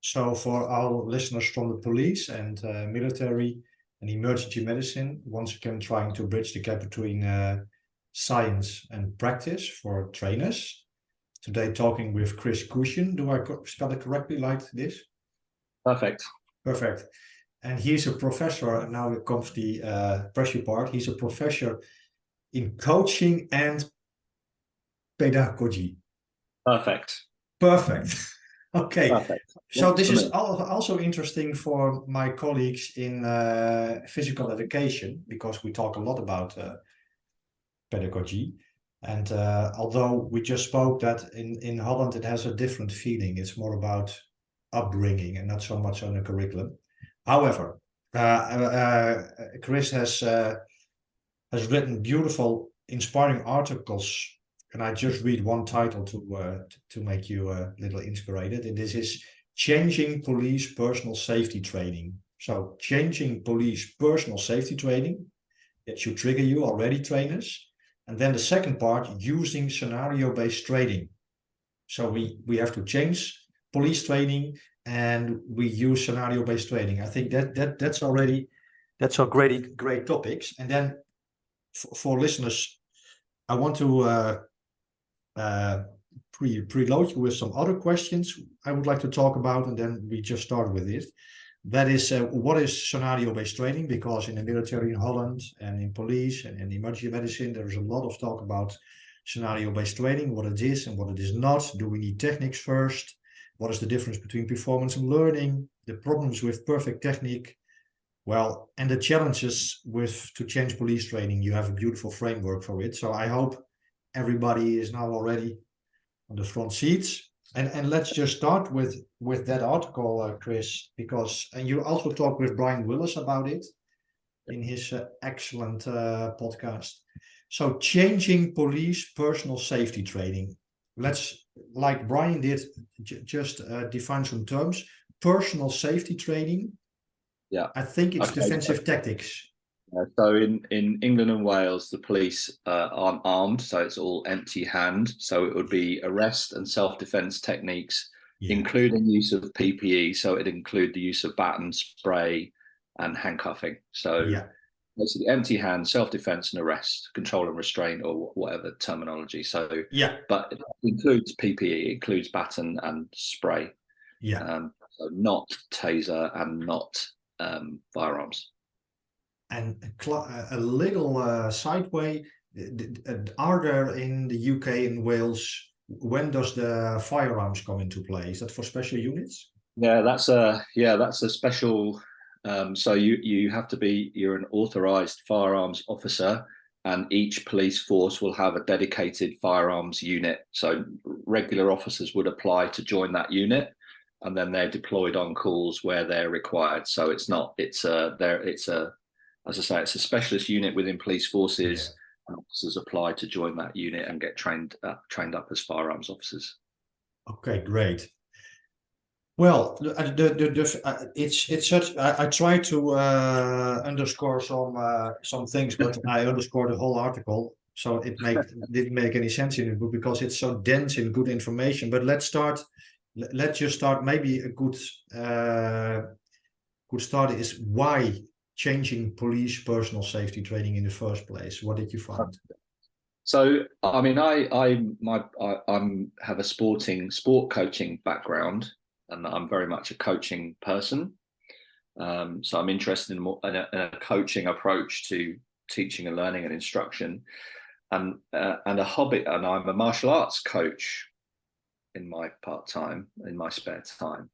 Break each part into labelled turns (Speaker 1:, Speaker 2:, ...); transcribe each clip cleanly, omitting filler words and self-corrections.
Speaker 1: So for our listeners from the police and military and emergency medicine, once again trying to bridge the gap between science and practice for trainers. Today talking with Chris Cushion. Do I spell it correctly like this?
Speaker 2: Perfect.
Speaker 1: Perfect. And he's a professor, and now it comes the pressure part. He's a professor in coaching and pedagogy.
Speaker 2: Perfect.
Speaker 1: Perfect. Okay.
Speaker 2: Perfect.
Speaker 1: So this is also interesting for my colleagues in physical education, because we talk a lot about pedagogy. And although we just spoke that in Holland, it has a different feeling. It's more about upbringing and not so much on the curriculum. However, Chris has written beautiful, inspiring articles, and I just read one title to make you a little inspired. And this is Changing Police Personal Safety Training. So changing police personal safety training, that should trigger you already, trainers. And then the second part, using scenario-based training. So we have to change police training and we use scenario-based training. I think that's already great topics. And then for listeners, I want to preload you with some other questions I would like to talk about, and then we just start with it. That is, what is scenario-based training? Because in the military in Holland and in police and in emergency medicine, there is a lot of talk about scenario-based training, what it is and what it is not. Do we need techniques first? What is the difference between performance and learning? The problems with perfect technique. Well, and the challenges to change police training. You have a beautiful framework for it. So I hope everybody is now already on the front seats. And let's just start with that article, Chris, because and you also talked with Brian Willis about it in his excellent podcast. So changing police personal safety training. Let's, like Brian did, just define some terms. Personal safety training.
Speaker 2: Yeah,
Speaker 1: I think it's defensive tactics.
Speaker 2: So in England and Wales, the police aren't armed, so it's all empty hand. So it would be arrest and self-defense techniques, including use of PPE. So it'd include the use of baton, spray, and handcuffing. So basically empty hand, self-defense and arrest, control and restraint, or whatever terminology. So but it includes PPE, it includes baton and spray. So not taser and not firearms.
Speaker 1: And a little sideway, are there in the UK and Wales, when does the firearms come into play? Is that for special units?
Speaker 2: Yeah, that's a special. So you have to be, you're an authorized firearms officer, and each police force will have a dedicated firearms unit. So regular officers would apply to join that unit, and then they're deployed on calls where they're required. So it's as I say, it's a specialist unit within police forces, and officers apply to join that unit and get trained up as firearms officers.
Speaker 1: Okay, great. Well, it's such. I try to underscore some things, but I underscore the whole article, so it didn't make any sense in the book because it's so dense in good information. But let's just start. Maybe a good start is why changing police personal safety training in the first place. What did you find?
Speaker 2: So, I mean, I have a sport coaching background, and I'm very much a coaching person. So I'm interested in a coaching approach to teaching and learning and instruction, and a hobby. And I'm a martial arts coach in my spare time.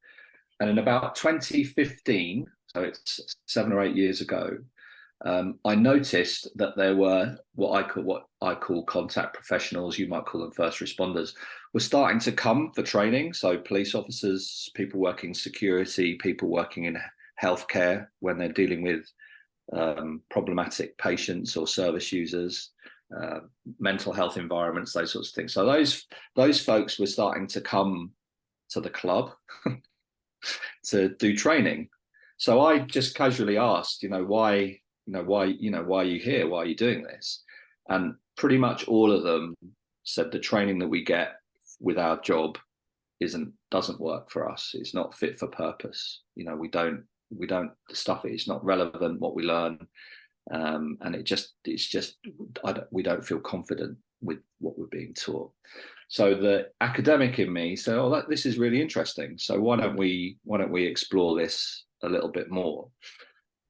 Speaker 2: And in about 2015, so it's 7 or 8 years ago, I noticed that there were what I call contact professionals, you might call them first responders, were starting to come for training. So police officers, people working security, people working in healthcare when they're dealing with problematic patients or service users, mental health environments, those sorts of things. So those folks were starting to come to the club to do training. So I just casually asked, why are you here? Why are you doing this? And pretty much all of them said the training that we get with our job doesn't work for us. It's not fit for purpose. You know, we don't stuff it. It's not relevant what we learn, and we don't feel confident with what we're being taught. So the academic in me said, "Oh, this is really interesting. So why don't we explore this a little bit more?"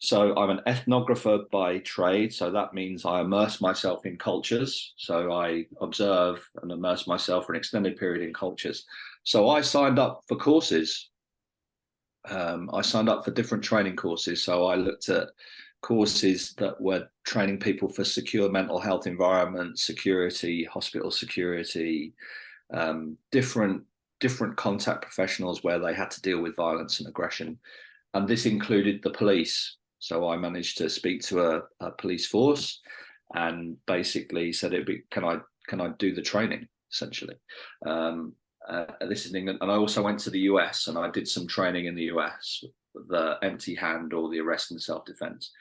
Speaker 2: So I'm an ethnographer by trade. So that means I immerse myself in cultures. So I observe and immerse myself for an extended period in cultures. So I signed up for courses. I signed up for different training courses. So I looked at courses that were training people for secure mental health environment, security, hospital security, different contact professionals where they had to deal with violence and aggression. And this included the police. So I managed to speak to a police force and basically said, can I do the training, essentially. This is in England. And I also went to the US and I did some training in the US, the empty hand or the arrest and self-defense.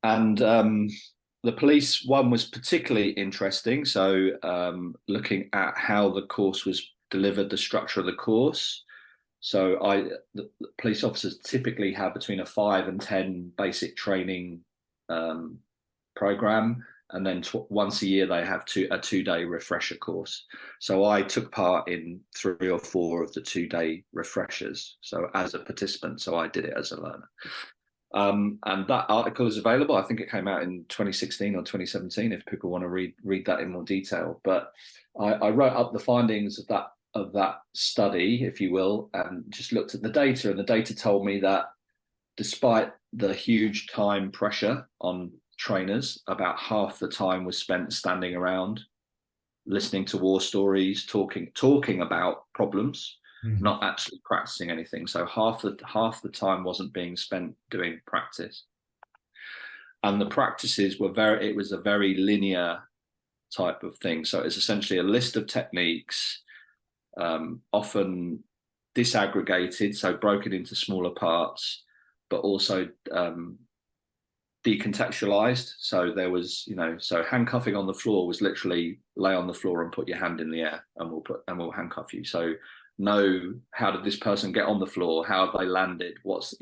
Speaker 2: And the police one was particularly interesting. So looking at how the course was delivered, the structure of the course. So the police officers typically have between a 5 and 10 basic training program. And then once a year, they have a 2-day refresher course. So I took part in 3 or 4 of the 2-day refreshers. So as a participant, so I did it as a learner. And that article is available. I think it came out in 2016 or 2017, if people want to read that in more detail. But I wrote up the findings of that study, if you will, and just looked at the data. And the data told me that despite the huge time pressure on trainers, about half the time was spent standing around, listening to war stories, talking about problems, not actually practicing anything. So half the time wasn't being spent doing practice. And the practices it was a very linear type of thing. So it's essentially a list of techniques, often disaggregated, so broken into smaller parts, but also decontextualized. So there was, so handcuffing on the floor was literally lay on the floor and put your hand in the air and we'll handcuff you. So know, how did this person get on the floor? How have they landed? What's,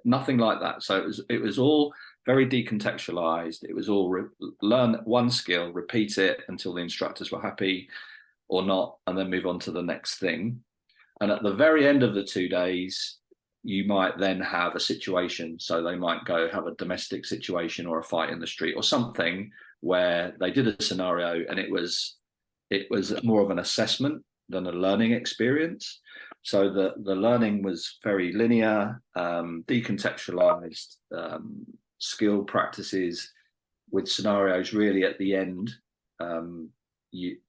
Speaker 2: nothing like that. So it was all very decontextualized. It was all learn one skill, repeat it until the instructors were happy or not, and then move on to the next thing. And at the very end of the 2 days, you might then have a situation. So they might go have a domestic situation or a fight in the street or something where they did a scenario and it was more of an assessment than a learning experience. So the learning was very linear, decontextualized, skill practices with scenarios really at the end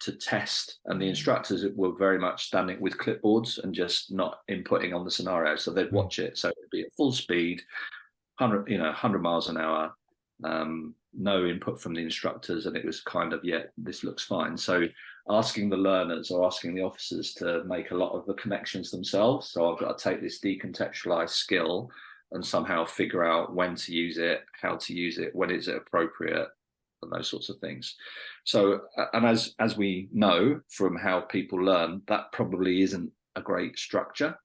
Speaker 2: to test. And the instructors were very much standing with clipboards and just not inputting on the scenario. So they'd watch it. So it'd be at full speed, 100 miles an hour, no input from the instructors. And it was kind of, this looks fine. So asking the learners or asking the officers to make a lot of the connections themselves. So I've got to take this decontextualized skill and somehow figure out when to use it, how to use it, when is it appropriate, and those sorts of things. So, and as we know from how people learn, that probably isn't a great structure.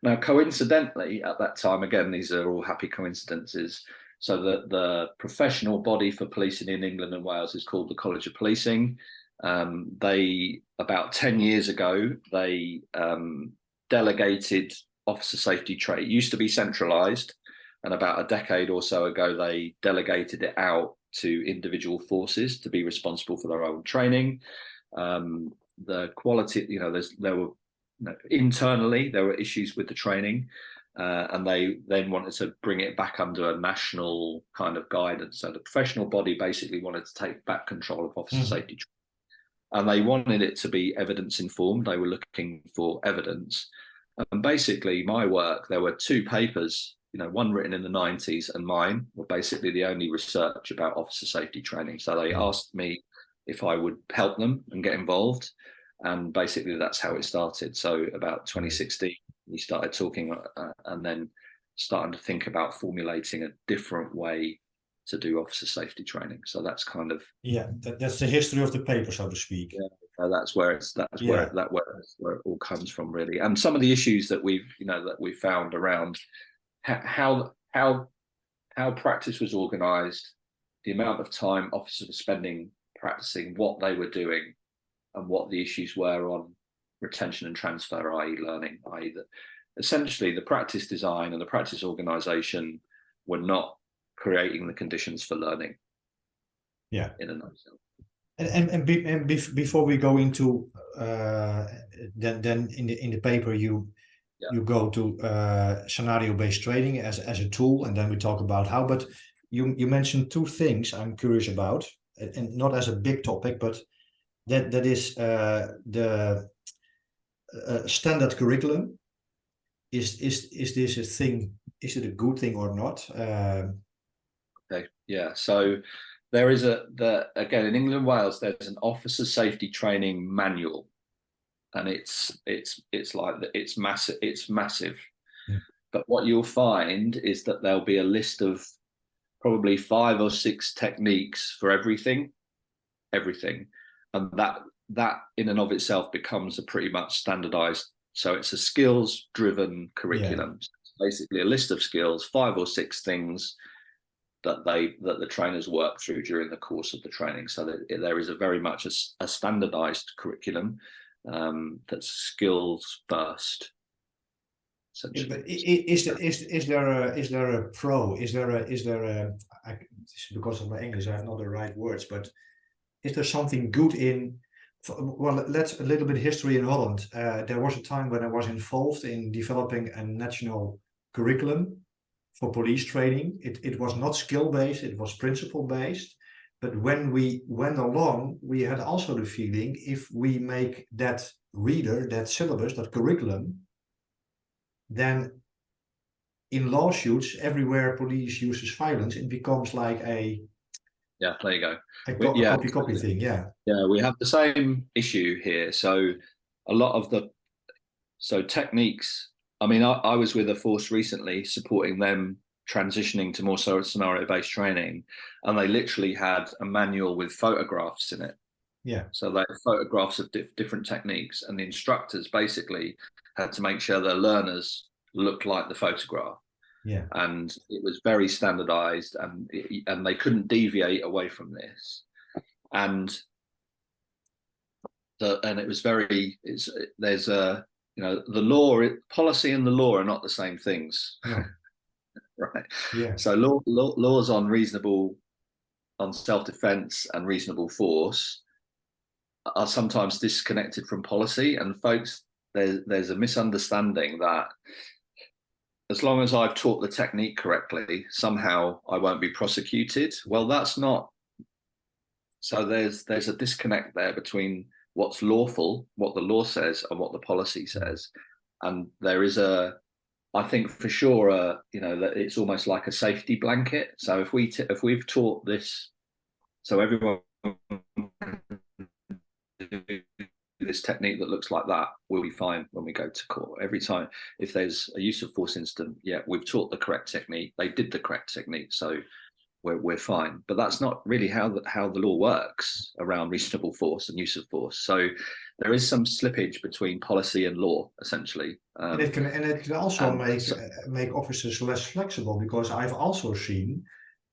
Speaker 2: Now, coincidentally, at that time, again, these are all happy coincidences. So the professional body for policing in England and Wales is called the College of Policing. They, about 10 years ago, they delegated officer safety training. It used to be centralized, and about a decade or so ago, they delegated it out to individual forces to be responsible for their own training. The quality, internally, there were issues with the training, and they then wanted to bring it back under a national kind of guidance. So the professional body basically wanted to take back control of officer safety training. And they wanted it to be evidence informed. They were looking for evidence. And basically my work, there were 2 papers, one written in the 90s and mine were basically the only research about officer safety training. So they asked me if I would help them and get involved. And basically that's how it started. So about 2016, we started talking and then starting to think about formulating a different way to do officer safety training. So that's kind of
Speaker 1: that's the history of the paper, so to speak.
Speaker 2: That's where it all comes from, really. And some of the issues that we've found around how practice was organised, the amount of time officers were spending practicing, what they were doing, and what the issues were on retention and transfer, i.e. learning, i.e. that essentially the practice design and the practice organisation were not creating the conditions for learning.
Speaker 1: Yeah.
Speaker 2: In a nutshell.
Speaker 1: Before we go into then in the paper you go to scenario-based training as a tool, and then we talk about how. But you mentioned two things I'm curious about, and not as a big topic, but that is the standard curriculum. Is this a thing? Is it a good thing or not?
Speaker 2: Okay. Yeah. So there is again in England and Wales, there's an officer safety training manual, and it's massive. It's massive.
Speaker 1: Yeah. But
Speaker 2: what you'll find is that there'll be a list of probably 5 or 6 techniques for everything, and that in and of itself becomes a pretty much standardized. So it's a skills-driven curriculum. Yeah. It's basically a list of skills, 5 or 6 things that the trainers work through during the course of the training. So that there is a very much a standardized curriculum that's skills first.
Speaker 1: Yeah, but is there a pro? Is there a because of my English I have not the right words, but is there something good in? Well, let's a little bit history in Holland. There was a time when I was involved in developing a national curriculum for police training. It was not skill-based, it was principle-based. But when we went along, we had also the feeling if we make that reader, that syllabus, that curriculum, then in lawsuits, everywhere police uses violence, it becomes like a...
Speaker 2: Yeah, there you go.
Speaker 1: A copy thing, yeah.
Speaker 2: Yeah, we have the same issue here. So a lot of techniques, I mean, I was with a force recently supporting them transitioning to more scenario-based training, and they literally had a manual with photographs in it.
Speaker 1: Yeah.
Speaker 2: So they had photographs of different techniques, and the instructors basically had to make sure their learners looked like the photograph.
Speaker 1: Yeah.
Speaker 2: And it was very standardized, and they couldn't deviate away from this. And it was there's a, the law, policy and the law are not the same things.
Speaker 1: No.
Speaker 2: Right.
Speaker 1: Yeah.
Speaker 2: So laws on self-defense and reasonable force are sometimes disconnected from policy. And folks, there's a misunderstanding that as long as I've taught the technique correctly, somehow I won't be prosecuted. Well, that's not. So there's a disconnect there between what's lawful, what the law says, and what the policy says. And there is I think for sure, that it's almost like a safety blanket. So if we've taught this, so everyone this technique that looks like that, we'll be fine when we go to court. Every time, if there's a use of force incident, yeah, we've taught the correct technique. They did the correct technique, so we're fine. But that's not really how the law works around reasonable force and use of force. So there is some slippage between policy and law, essentially.
Speaker 1: And it can also make officers less flexible, because I've also seen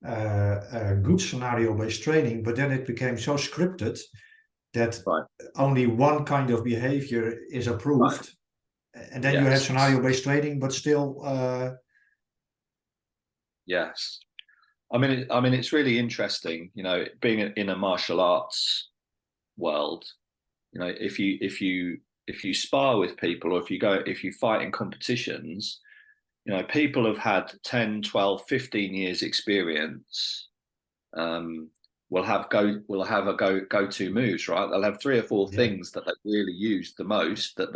Speaker 1: good scenario-based training, but then it became so scripted that only one kind of behavior is approved, and then you have scenario-based training, but still.
Speaker 2: Yes, I mean, it's really interesting, being in a martial arts world. If you spar with people, or if you fight in competitions, people have had 10, 12, 15 years experience. Will have go-to moves, right? They'll have 3 or 4 things that they really use the most, that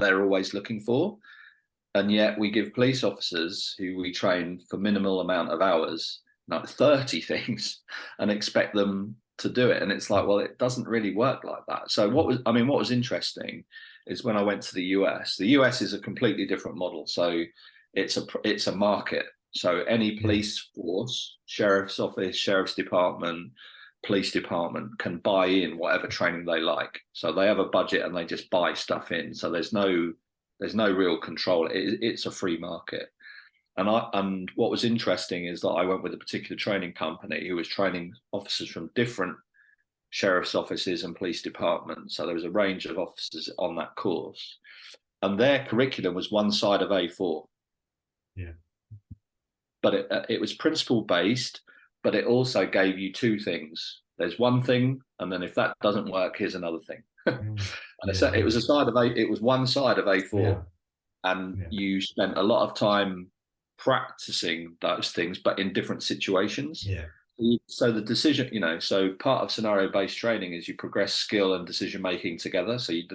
Speaker 2: they're always looking for. And yet we give police officers who we train for minimal amount of hours, 30 things, and expect them to do it. And it's like, well, it doesn't really work like that. So what was interesting is when I went to the US. The US is a completely different model. So it's a market. So any police force, sheriff's office, sheriff's department, police department can buy in whatever training they like. So they have a budget and they just buy stuff in. So there's no real control. It's a free market. And what was interesting is that I went with a particular training company who was training officers from different sheriff's offices and police departments. So there was a range of officers on that course, and their curriculum was one side of A4.
Speaker 1: Yeah.
Speaker 2: But it was principle based, but it also gave you two things. There's one thing, and then if that doesn't work, here's another thing. And it was it was one side of A4, and you spent a lot of time practicing those things, but in different situations.
Speaker 1: Yeah.
Speaker 2: So the decision, so part of scenario-based training is you progress skill and decision-making together. So you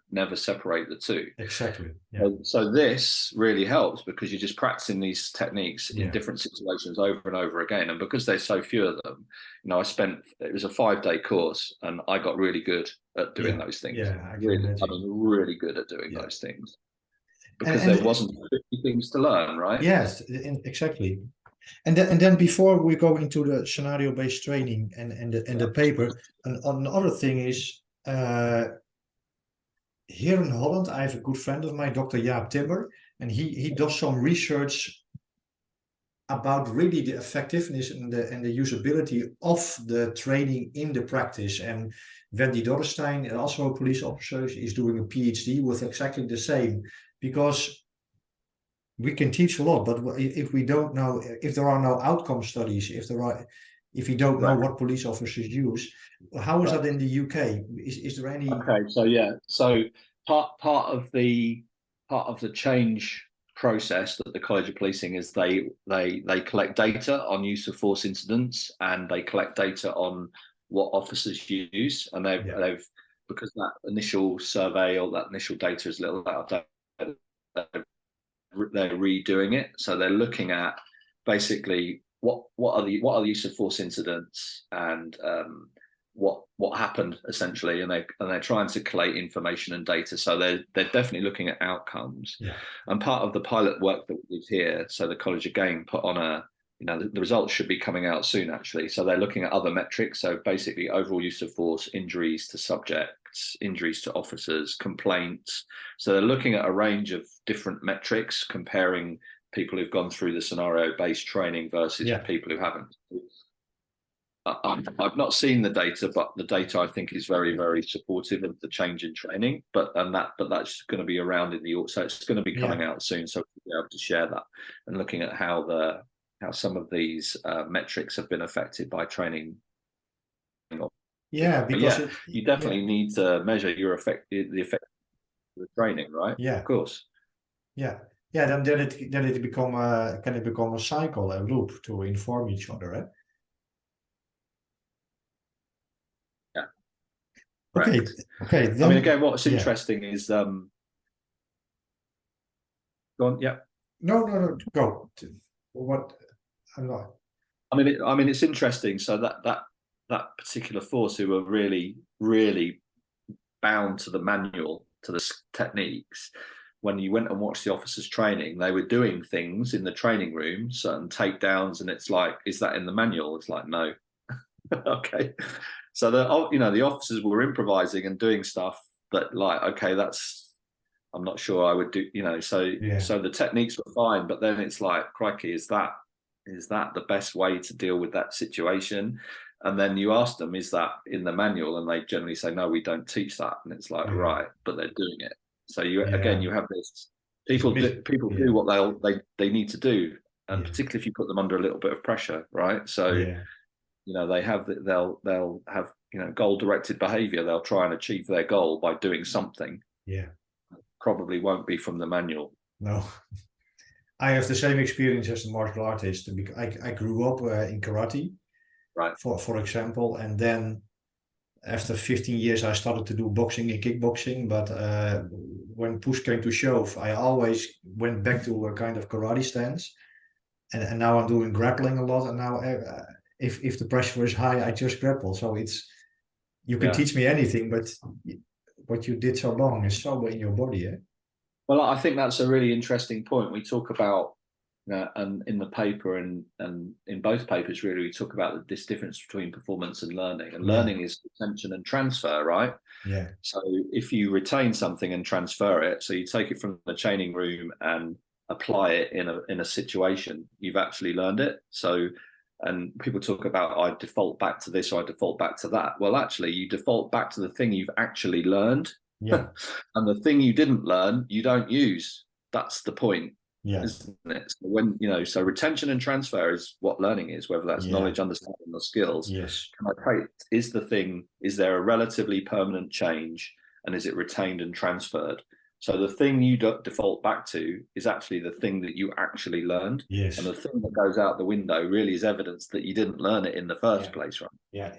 Speaker 2: never separate the two.
Speaker 1: Exactly. Yeah.
Speaker 2: So this really helps because you're just practicing these techniques in different situations over and over again. And because there's so few of them, it was a 5-day course and I got really good at doing those things.
Speaker 1: Yeah,
Speaker 2: really good at doing those things. Because there wasn't 50 things to learn, right?
Speaker 1: Yes, exactly. And then before we go into the scenario-based training and the paper, another thing is here in Holland, I have a good friend of mine, Dr. Jaap Timber, and he does some research about really the effectiveness and the usability of the training in the practice. And Wendy Dorrestein, also a police officer, is doing a PhD with exactly the same, because we can teach a lot, but if we don't know, if there are no outcome studies, if you don't know what police officers use, how is that in the UK? Is there any?
Speaker 2: Okay, so part of the change process that the College of Policing is they collect data on use of force incidents, and they collect data on what officers use, and they've because that initial survey or that initial data is a little out of date, they're redoing it. So they're looking at basically what are the use of force incidents and what happened essentially, and they're trying to collate information and data. So they're definitely looking at outcomes. And part of the pilot work that we did here, so the college again put on the results should be coming out soon actually. So they're looking at other metrics. So basically overall use of force, injuries to subjects, injuries to officers, complaints. So they're looking at a range of different metrics, comparing people who've gone through the scenario-based training versus people who haven't. I've not seen the data, but the data I think is very, very supportive of the change in training. But that's going to be around so it's going to be coming out soon. So we'll be able to share that and looking at how some of these metrics have been affected by training.
Speaker 1: Yeah, because
Speaker 2: you definitely need to measure the effect of the training, right?
Speaker 1: Yeah,
Speaker 2: of course.
Speaker 1: Yeah. Then it can it become a cycle, a loop to inform each other, right?
Speaker 2: Okay. Then, I mean, again, what's interesting is go on. Yeah.
Speaker 1: No. Go. What? I'm not.
Speaker 2: I mean, it's interesting. So that particular force who were really, really bound to the manual, to the techniques. When you went and watched the officers training, they were doing things in the training room, certain takedowns, and it's like, is that in the manual? It's like, no. Okay. So the officers were improvising and doing stuff that, like, okay, I'm not sure I would do, so the techniques were fine, but then it's like, crikey, is that the best way to deal with that situation? And then you ask them, is that in the manual? And they generally say, no, we don't teach that. And it's like, right, but they're doing it. So you have this, people do what they need to do. And particularly if you put them under a little bit of pressure, right? So, they'll have, goal directed behavior. They'll try and achieve their goal by doing something.
Speaker 1: Yeah.
Speaker 2: Probably won't be from the manual.
Speaker 1: No. I have the same experience as a martial artist. I grew up in karate,
Speaker 2: right?
Speaker 1: For example, and then after 15 years, I started to do boxing and kickboxing. But when push came to shove, I always went back to a kind of karate stance, and now I'm doing grappling a lot. And now, if the pressure is high, I just grapple. So you can teach me anything, but what you did so long is so in your body, eh?
Speaker 2: Well, I think that's a really interesting point. We talk about And in the paper and in both papers, really, we talk about this difference between performance and learning. And learning is retention and transfer, right?
Speaker 1: Yeah.
Speaker 2: So if you retain something and transfer it, so you take it from the training room and apply it in a situation, you've actually learned it. So, and people talk about, I default back to this or I default back to that. Well, actually, you default back to the thing you've actually learned.
Speaker 1: Yeah.
Speaker 2: And the thing you didn't learn, you don't use. That's the point.
Speaker 1: Yeah.
Speaker 2: Isn't it? So when, so retention and transfer is what learning is, whether that's knowledge, understanding, or skills.
Speaker 1: Yes.
Speaker 2: Can I take, is there a relatively permanent change, and is it retained and transferred? So the thing you default back to is actually the thing that you actually learned.
Speaker 1: Yes.
Speaker 2: And the thing that goes out the window really is evidence that you didn't learn it in the first place, right?
Speaker 1: Yeah.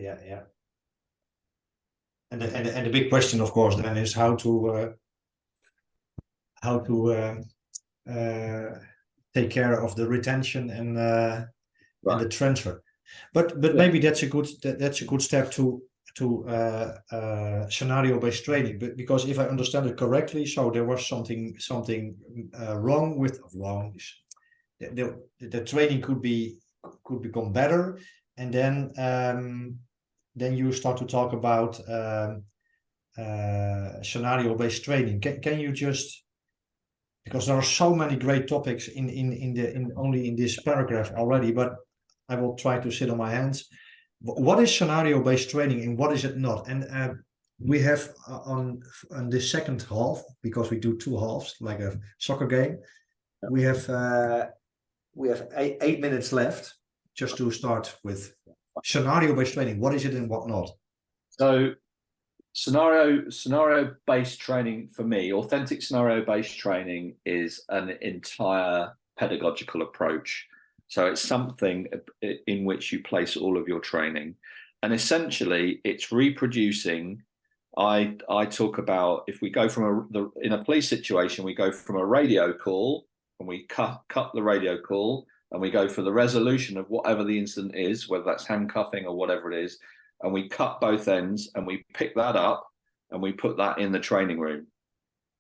Speaker 1: And the big question, of course, then is how to take care of the retention and the transfer. But maybe that's a good step to scenario-based training. But because if I understand it correctly, so there was something wrong with the training could become better, and then you start to talk about scenario-based training. Can you just, because there are so many great topics only in this paragraph already, but I will try to sit on my hands. What is scenario-based training and what is it not? And we have on the second half, because we do two halves like a soccer game, we have 8 minutes left just to start with scenario-based training. What is it and what not?
Speaker 2: So scenario-based training, for me, authentic scenario-based training is an entire pedagogical approach. So it's something in which you place all of your training, and essentially it's reproducing. I talk about, if we go from in a police situation, we go from a radio call and we cut the radio call, and we go for the resolution of whatever the incident is, whether that's handcuffing or whatever it is, and we cut both ends and we pick that up and we put that in the training room.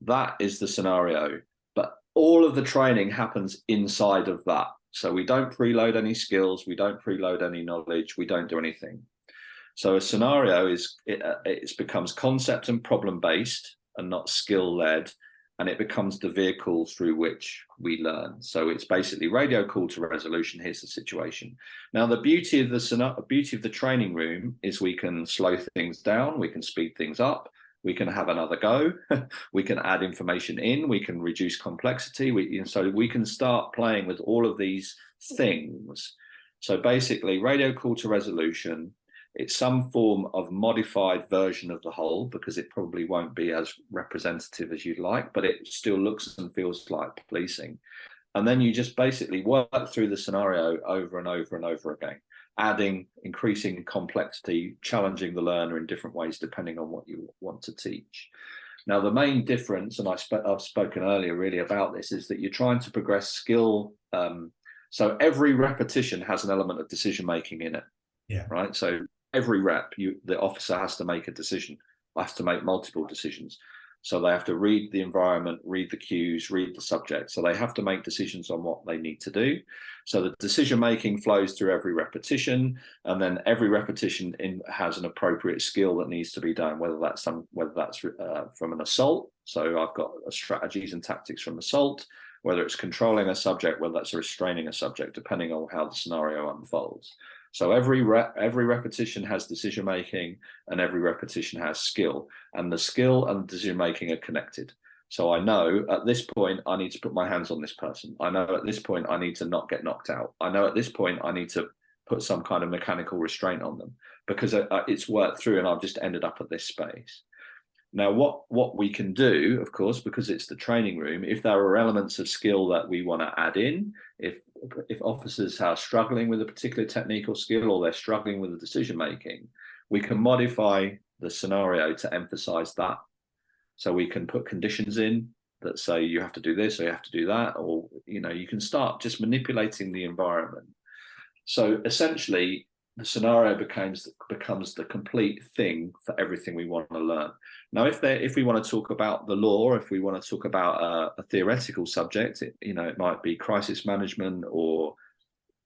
Speaker 2: That is the scenario. But all of the training happens inside of that. So we don't preload any skills, we don't preload any knowledge, we don't do anything. So a scenario it becomes concept and problem based and not skill led, and it becomes the vehicle through which we learn. So it's basically radio call to resolution. Here's the situation. Now, the beauty of the training room is we can slow things down, we can speed things up, we can have another go, we can add information in, we can reduce complexity. So we can start playing with all of these things. So basically, radio call to resolution, it's some form of modified version of the whole, because it probably won't be as representative as you'd like, but it still looks and feels like policing. And then you just basically work through the scenario over and over and over again, adding increasing complexity, challenging the learner in different ways depending on what you want to teach. Now, the main difference, and I've spoken earlier really about this, is that you're trying to progress skill. So every repetition has an element of decision making in it.
Speaker 1: Yeah.
Speaker 2: Right. So every rep, the officer has to make a decision, has to make multiple decisions. So they have to read the environment, read the cues, read the subject. So they have to make decisions on what they need to do. So the decision making flows through every repetition, and then every repetition has an appropriate skill that needs to be done, whether that's from an assault. So I've got strategies and tactics from assault, whether it's controlling a subject, whether that's restraining a subject, depending on how the scenario unfolds. So every repetition has decision making, and every repetition has skill, and the skill and decision making are connected. So I know at this point I need to put my hands on this person. I know at this point I need to not get knocked out. I know at this point I need to put some kind of mechanical restraint on them, because it's worked through and I've just ended up at this space. Now, what we can do, of course, because it's the training room, if there are elements of skill that we want to add in, if officers are struggling with a particular technique or skill, or they're struggling with the decision making, we can modify the scenario to emphasize that. So we can put conditions in that say you have to do this or you have to do that, or you can start just manipulating the environment. So essentially, the scenario becomes the complete thing for everything we want to learn. Now, if we want to talk about the law, if we want to talk about a theoretical subject, it might be crisis management or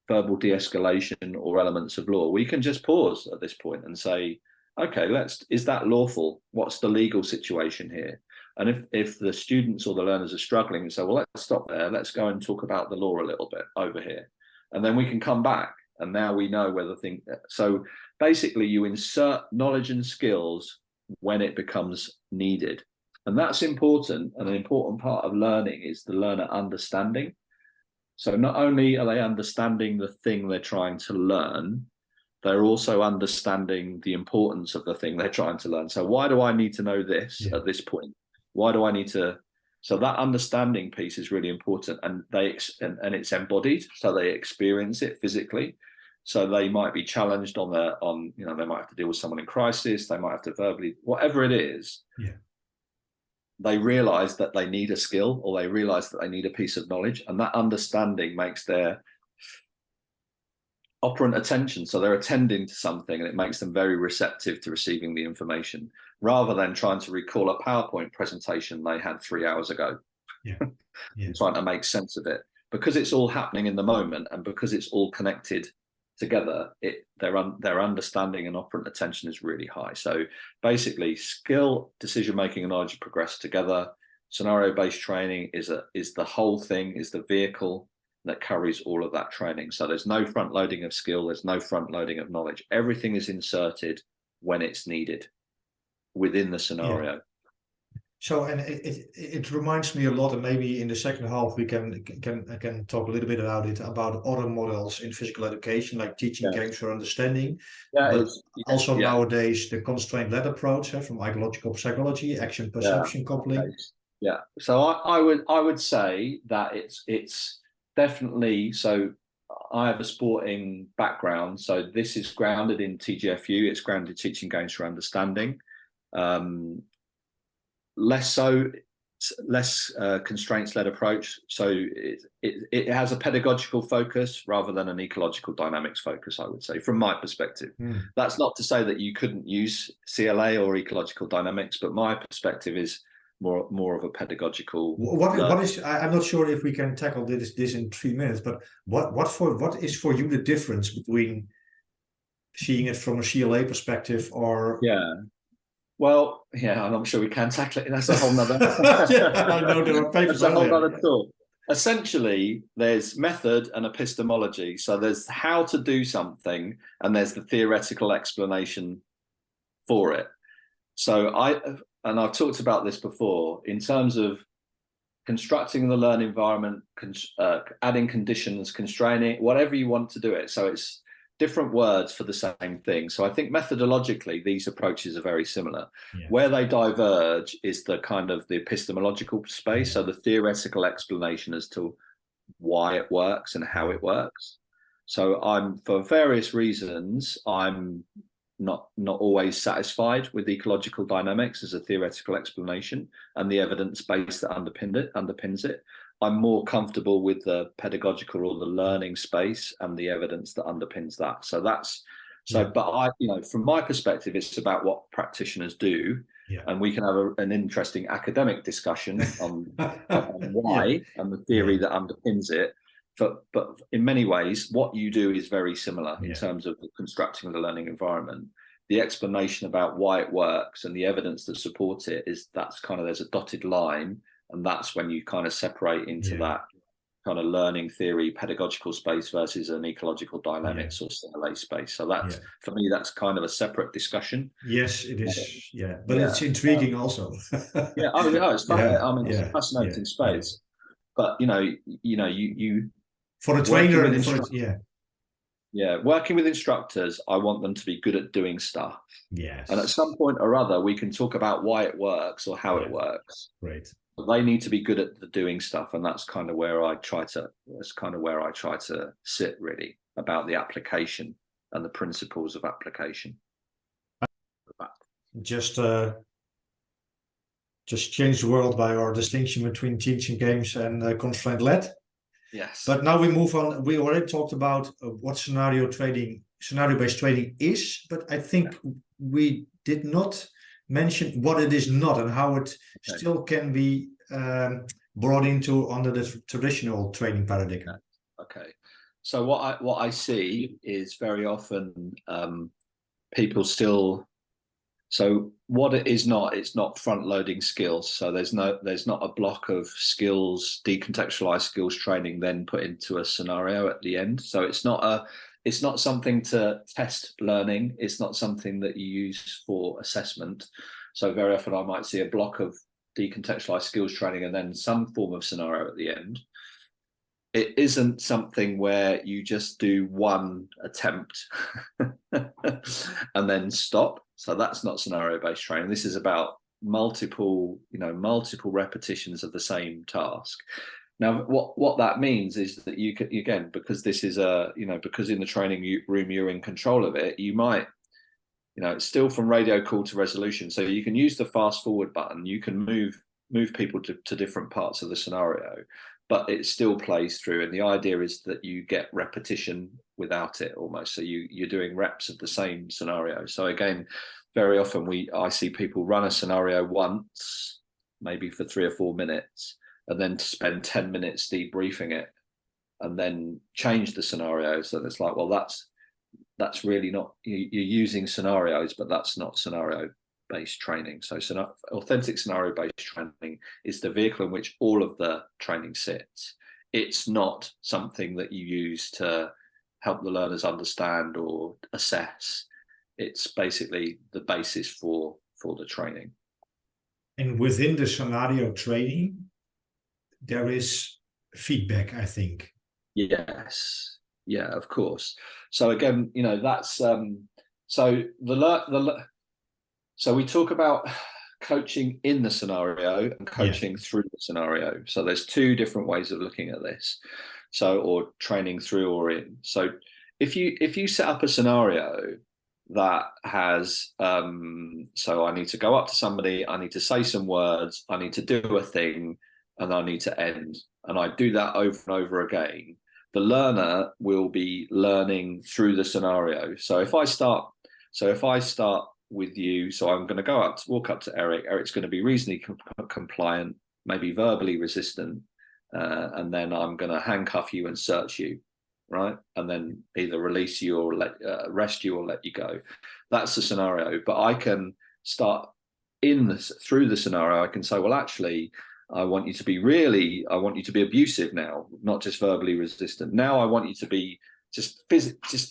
Speaker 2: verbal de-escalation or elements of law. We can just pause at this point and say, okay, is that lawful? What's the legal situation here? And if the students or the learners are struggling, and say, well, let's stop there. Let's go and talk about the law a little bit over here, and then we can come back. And now we know whether things. So basically, you insert knowledge and skills when it becomes needed. And that's important. And an important part of learning is the learner understanding. So not only are they understanding the thing they're trying to learn, they're also understanding the importance of the thing they're trying to learn. So why do I need to know this at this point? Why do I need to? So that understanding piece is really important, and and it's embodied, so they experience it physically. So they might be challenged they might have to deal with someone in crisis. They might have to verbally, whatever it is.
Speaker 1: Yeah.
Speaker 2: They realize that they need a skill, or they realize that they need a piece of knowledge, and that understanding makes their operant attention. So they're attending to something, and it makes them very receptive to receiving the information, rather than trying to recall a PowerPoint presentation they had 3 hours ago.
Speaker 1: Yeah. Yeah.
Speaker 2: Trying to make sense of it, because it's all happening in the moment, and because it's all connected together, their understanding and operant attention is really high. So basically, skill, decision making, and knowledge progress together. Scenario-based training is the whole thing, is the vehicle that carries all of that training. So there's no front loading of skill, there's no front loading of knowledge. Everything is inserted when it's needed within the scenario.
Speaker 1: Yeah. So, and it reminds me a lot, and maybe in the second half we can talk a little bit about other models in physical education, like teaching games for understanding. But also nowadays the constraint-led approach from ecological psychology, action perception coupling.
Speaker 2: Okay. Yeah. So I would say that it's definitely. So I have a sporting background, so this is grounded in TGFU. It's grounded in teaching games for understanding. Less constraints-led approach. So it has a pedagogical focus rather than an ecological dynamics focus, I would say, from my perspective. That's not to say that you couldn't use CLA or ecological dynamics, but my perspective is more of a pedagogical.
Speaker 1: What is? I'm not sure if we can tackle this in 3 minutes, but what is for you the difference between seeing it from a CLA perspective or?
Speaker 2: Yeah. Well, yeah, and I'm sure we can tackle it. That's a whole nother.
Speaker 1: I know there are papers.
Speaker 2: That's a whole other talk. Essentially, there's method and epistemology. So there's how to do something, and there's the theoretical explanation for it. So I've talked about this before in terms of constructing the learn environment, adding conditions, constraining, whatever you want to do it. So it's different words for the same thing. So I think methodologically, these approaches are very similar. Yeah. Where they diverge is the kind of the epistemological space. So the theoretical explanation as to why it works and how it works. So for various reasons, I'm not always satisfied with ecological dynamics as a theoretical explanation and the evidence base that underpins it. I'm more comfortable with the pedagogical or the learning space and the evidence that underpins that. So but from my perspective, it's about what practitioners do. Yeah. And we can have an interesting academic discussion on why and the theory that underpins it. But in many ways, what you do is very similar in terms of constructing the learning environment. The explanation about why it works and the evidence that supports it there's a dotted line. And that's when you kind of separate into that kind of learning theory, pedagogical space versus an ecological dynamics or CLA space. So that's, for me, that's kind of a separate discussion.
Speaker 1: Yes, it is. But it's intriguing also.
Speaker 2: It's it's a fascinating space. But you
Speaker 1: for the trainer,
Speaker 2: working with instructors, I want them to be good at doing stuff.
Speaker 1: Yes.
Speaker 2: And at some point or other, we can talk about why it works or how it works.
Speaker 1: Great.
Speaker 2: But they need to be good at the doing stuff, and that's kind of where I try to sit really, about the application and the principles of application.
Speaker 1: Just change the world by our distinction between teaching games and constraint-led.
Speaker 2: Yes.
Speaker 1: But now we move on. We already talked about what scenario training scenario-based training is, but I think we did not mention what it is not and how it still can be brought into under the traditional training paradigm.
Speaker 2: Okay. So what I see is very often people still. So what it is not, it's not front loading skills. So there's not a block of skills, decontextualized skills training then put into a scenario at the end. So it's not something to test learning. It's not something that you use for assessment. So very often I might see a block of decontextualized skills training and then some form of scenario at the end. It isn't something where you just do one attempt and then stop. So that's not scenario-based training. This is about multiple repetitions of the same task. Now, what that means is that you can, again, because this is because in the training room you're in control of it, you might, it's still from radio call to resolution. So you can use the fast forward button. You can move people to different parts of the scenario, but it still plays through. And the idea is that you get repetition without it almost. So you're doing reps of the same scenario. So again, very often I see people run a scenario once, maybe for 3 or 4 minutes, and then spend 10 minutes debriefing it and then change the scenario. So it's like, well, that's really not, you're using scenarios, but that's not scenario-based training. So authentic scenario-based training is the vehicle in which all of the training sits. It's not something that you use to help the learners understand or assess. It's basically the basis for the training.
Speaker 1: And within the scenario training, there is feedback, I think.
Speaker 2: Yes. Yeah, of course. So again, that's so so we talk about coaching in the scenario and coaching through the scenario. So there's 2 different ways of looking at this. So, or training through or in. So if you set up a scenario that has so I need to go up to somebody, I need to say some words, I need to do a thing, and I need to end, and I do that over and over again, the learner will be learning through the scenario. So if I start with you, so I'm going to walk up to Eric. Eric's going to be reasonably compliant, maybe verbally resistant, and then I'm going to handcuff you and search you, right? And then either release you or arrest you or let you go. That's the scenario. But I can start through the scenario. I can say, well, actually, I want you to be abusive now, not just verbally resistant. Now I want you to be just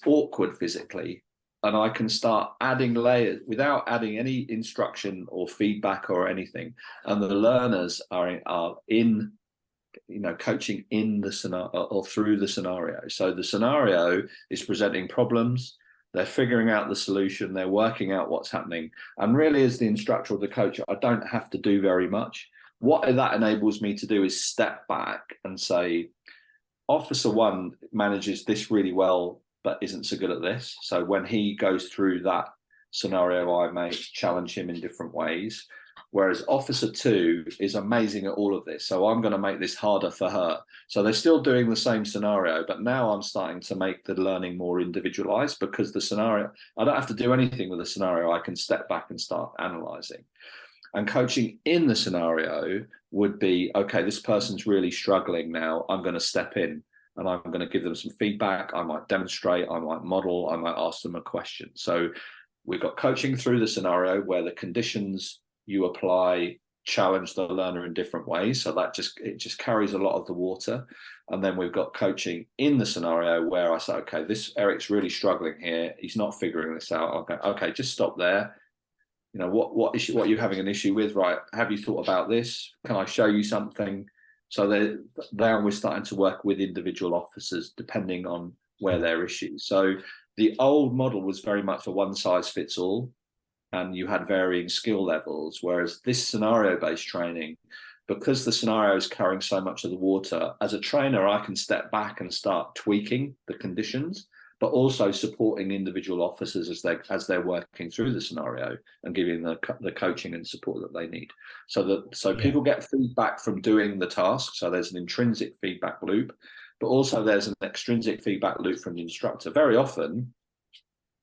Speaker 2: awkward physically. And I can start adding layers without adding any instruction or feedback or anything. And the learners are in, coaching in the scenario or through the scenario. So the scenario is presenting problems. They're figuring out the solution. They're working out what's happening. And really, as the instructor or the coach, I don't have to do very much. What that enables me to do is step back and say, Officer 1 manages this really well, but isn't so good at this. So when he goes through that scenario, I may challenge him in different ways. Whereas Officer 2 is amazing at all of this. So I'm going to make this harder for her. So they're still doing the same scenario, but now I'm starting to make the learning more individualized, because the scenario, I don't have to do anything with the scenario. I can step back and start analyzing. And coaching in the scenario would be, okay, this person's really struggling now. I'm going to step in and I'm going to give them some feedback. I might demonstrate, I might model, I might ask them a question. So we've got coaching through the scenario where the conditions you apply challenge the learner in different ways. So it just carries a lot of the water. And then we've got coaching in the scenario where I say, okay, Eric's really struggling here. He's not figuring this out. Okay, just stop there. What issue? What are you having an issue with? Right? Have you thought about this? Can I show you something? So there we're starting to work with individual officers depending on where their issues. So the old model was very much a one size fits all, and you had varying skill levels. Whereas this scenario-based training, because the scenario is carrying so much of the water, as a trainer, I can step back and start tweaking the conditions, but also supporting individual officers as they're working through the scenario and giving the coaching and support that they need. So people get feedback from doing the task. So there's an intrinsic feedback loop, but also there's an extrinsic feedback loop from the instructor. Very often,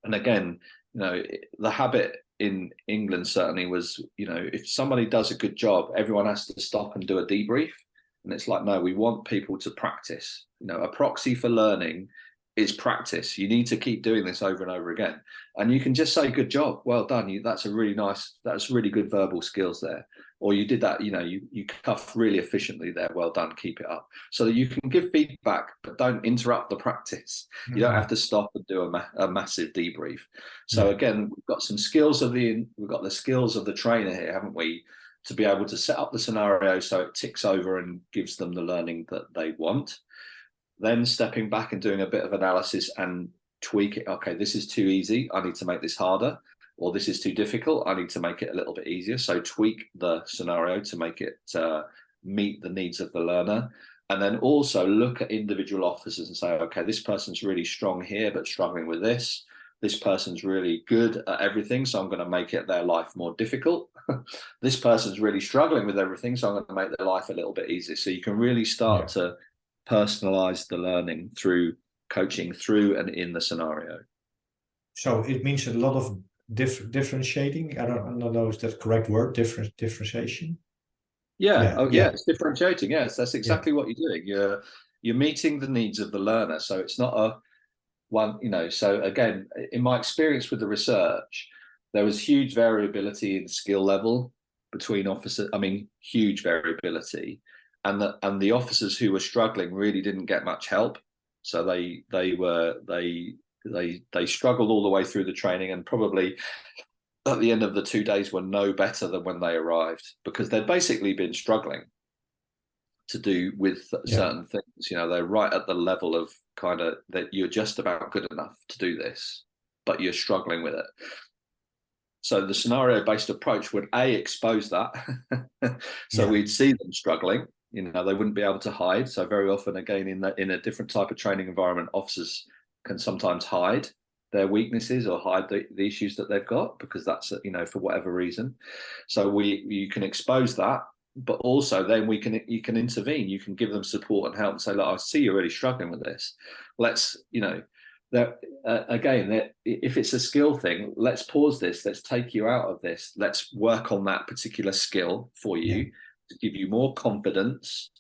Speaker 2: And again, the habit in England certainly was, if somebody does a good job, everyone has to stop and do a debrief. And it's like, no, we want people to practice. A proxy for learning is practice. You need to keep doing this over and over again. And you can just say, good job, well done. That's really good verbal skills there. Or you did that, you cuffed really efficiently there. Well done, keep it up. So that you can give feedback, but don't interrupt the practice. You don't have to stop and do a massive debrief. So again, we've got the skills of the trainer here, haven't we? To be able to set up the scenario so it ticks over and gives them the learning that they want. Then stepping back and doing a bit of analysis and tweak it. Okay, this is too easy. I need to make this harder. Or this is too difficult. I need to make it a little bit easier. So tweak the scenario to make it meet the needs of the learner. And then also look at individual officers and say, okay, this person's really strong here, but struggling with this. This person's really good at everything, so I'm going to make their life more difficult. This person's really struggling with everything, so I'm going to make their life a little bit easier. So you can really start to personalize the learning through coaching through and in the scenario.
Speaker 1: So it means a lot of differentiating. I don't know if that's the correct word. Differentiation.
Speaker 2: It's differentiating. Yes, that's exactly what you're doing. You're meeting the needs of the learner. So it's not a one. So again, in my experience with the research, there was huge variability in skill level between officers. I mean, huge variability, and the officers who were struggling really didn't get much help. So they struggled all the way through the training, and probably at the end of the 2 days were no better than when they arrived, because they'd basically been struggling to do with certain things. They're right at the level of kind of that you're just about good enough to do this, but you're struggling with it. So the scenario-based approach would expose that. So we'd see them struggling. They wouldn't be able to hide. So very often, again, in a different type of training environment, officers can sometimes hide their weaknesses or hide the issues that they've got, because that's, for whatever reason. So you can expose that, but also then you can intervene. You can give them support and help and say, look, I see you're really struggling with this. Let's, again, if it's a skill thing, let's pause this. Let's take you out of this. Let's work on that particular skill for you to give you more confidence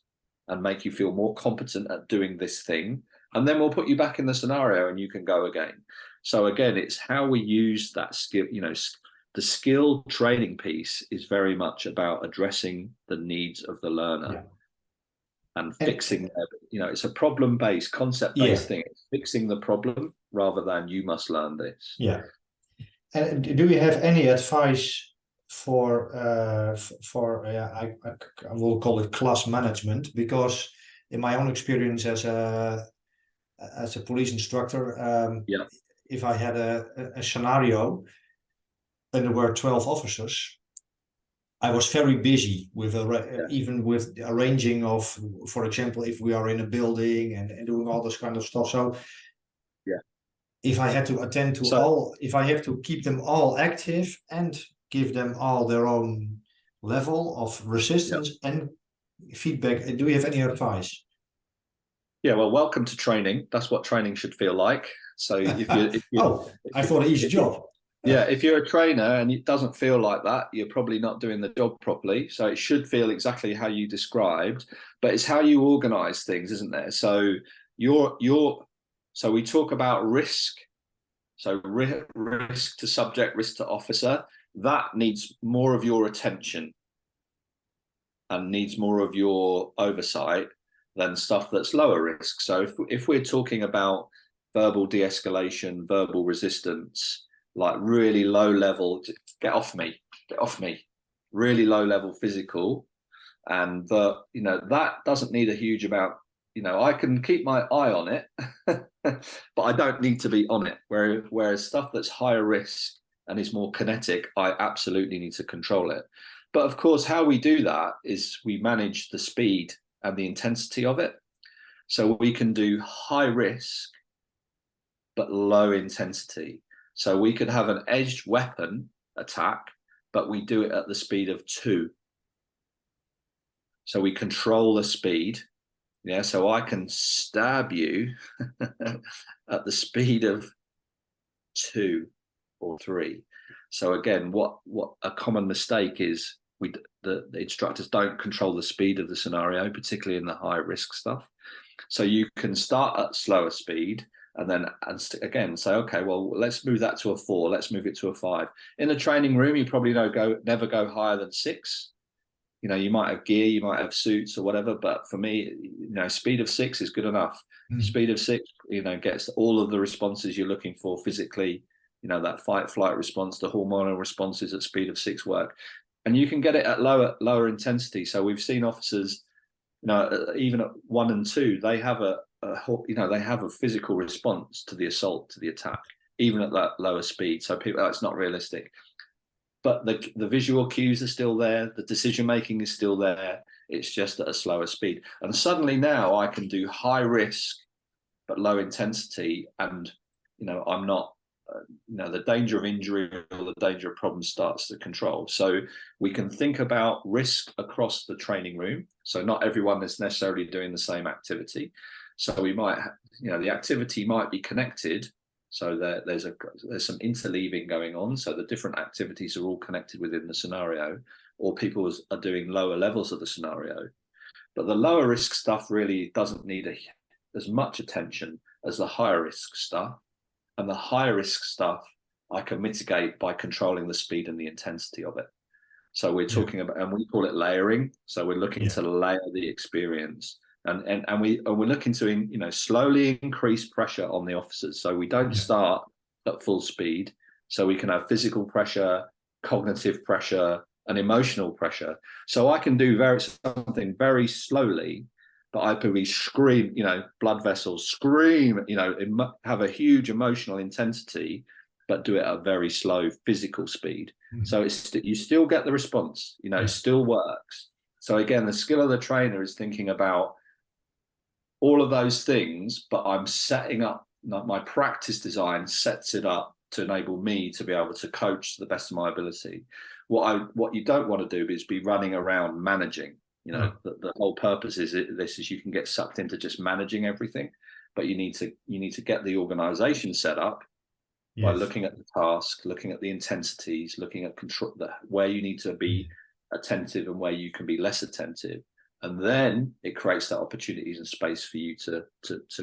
Speaker 2: and make you feel more competent at doing this thing. And then we'll put you back in the scenario and you can go again. So again, it's how we use that skill. The skill training piece is very much about addressing the needs of the learner and fixing it's a problem-based, concept-based thing. It's fixing the problem rather than you must learn this.
Speaker 1: Yeah. And do you have any advice for I will call it class management? Because in my own experience as a police instructor, if I had a scenario and there were 12 officers, I was very busy with even with arranging of, for example, if we are in a building and doing all this kind of stuff. So if I had to attend to if I have to keep them all active and give them all their own level of resistance and feedback, do you have any advice?
Speaker 2: Yeah, well, welcome to training. That's what training should feel like. So if
Speaker 1: I thought an easy job.
Speaker 2: If you're a trainer and it doesn't feel like that, you're probably not doing the job properly. So it should feel exactly how you described, but it's how you organize things, isn't there? So so we talk about risk. So risk to subject, risk to officer, that needs more of your attention and needs more of your oversight than stuff that's lower risk. So if we're talking about verbal de-escalation, verbal resistance, like really low level, get off me, really low level physical, and that doesn't need a huge amount. I can keep my eye on it, but I don't need to be on it. Whereas stuff that's higher risk and is more kinetic, I absolutely need to control it. But of course, how we do that is we manage the speed and the intensity of it. So we can do high risk, but low intensity. So we could have an edged weapon attack, but we do it at the speed of 2. So we control the speed. So I can stab you at the speed of 2 or 3. So again, what a common mistake is, the instructors don't control the speed of the scenario, particularly in the high risk stuff. So you can start at slower speed and then again say, okay, well, let's move that to a 4, let's move it to a 5. In the training room, you probably never go higher than 6. You know, you might have gear, you might have suits or whatever, but for me, you know, speed of 6 is good enough. Speed of 6, you know, gets all of the responses you're looking for physically. You know, that fight flight response, the hormonal responses at speed of 6 work, and you can get it at lower intensity. So we've seen officers, you know, even at 1 and 2, they have they have a physical response to the assault, to the attack, even at that lower speed. So that's not realistic. But the visual cues are still there. The decision making is still there. It's just at a slower speed. And suddenly now I can do high risk but low intensity, and you know, I'm not, you know, the danger of injury or the danger of problem starts to control. So we can think about risk across the training room. So not everyone is necessarily doing the same activity. So we might, you know, the activity might be connected. So there's some interleaving going on. So the different activities are all connected within the scenario, or people are doing lower levels of the scenario. But the lower risk stuff really doesn't need as much attention as the higher risk stuff. And the higher risk stuff I can mitigate by controlling the speed and the intensity of it. So we're talking about, and we call it layering. So we're looking to layer the experience, and we're looking to, you know, slowly increase pressure on the officers. So we don't start at full speed. So we can have physical pressure, cognitive pressure, and emotional pressure. So I can do something very slowly, but I could be scream, you know, blood vessels scream, you know, have a huge emotional intensity, but do it at a very slow physical speed. So you still get the response, you know, it still works. So again, the skill of the trainer is thinking about all of those things, but I'm setting up, my practice design sets it up to enable me to be able to coach to the best of my ability. What you don't want to do is be running around managing. You know, the whole purpose is you can get sucked into just managing everything, but you need to get the organization set up by looking at the task, looking at the intensities, looking at control, where you need to be attentive and where you can be less attentive, and then it creates that opportunities and space for you to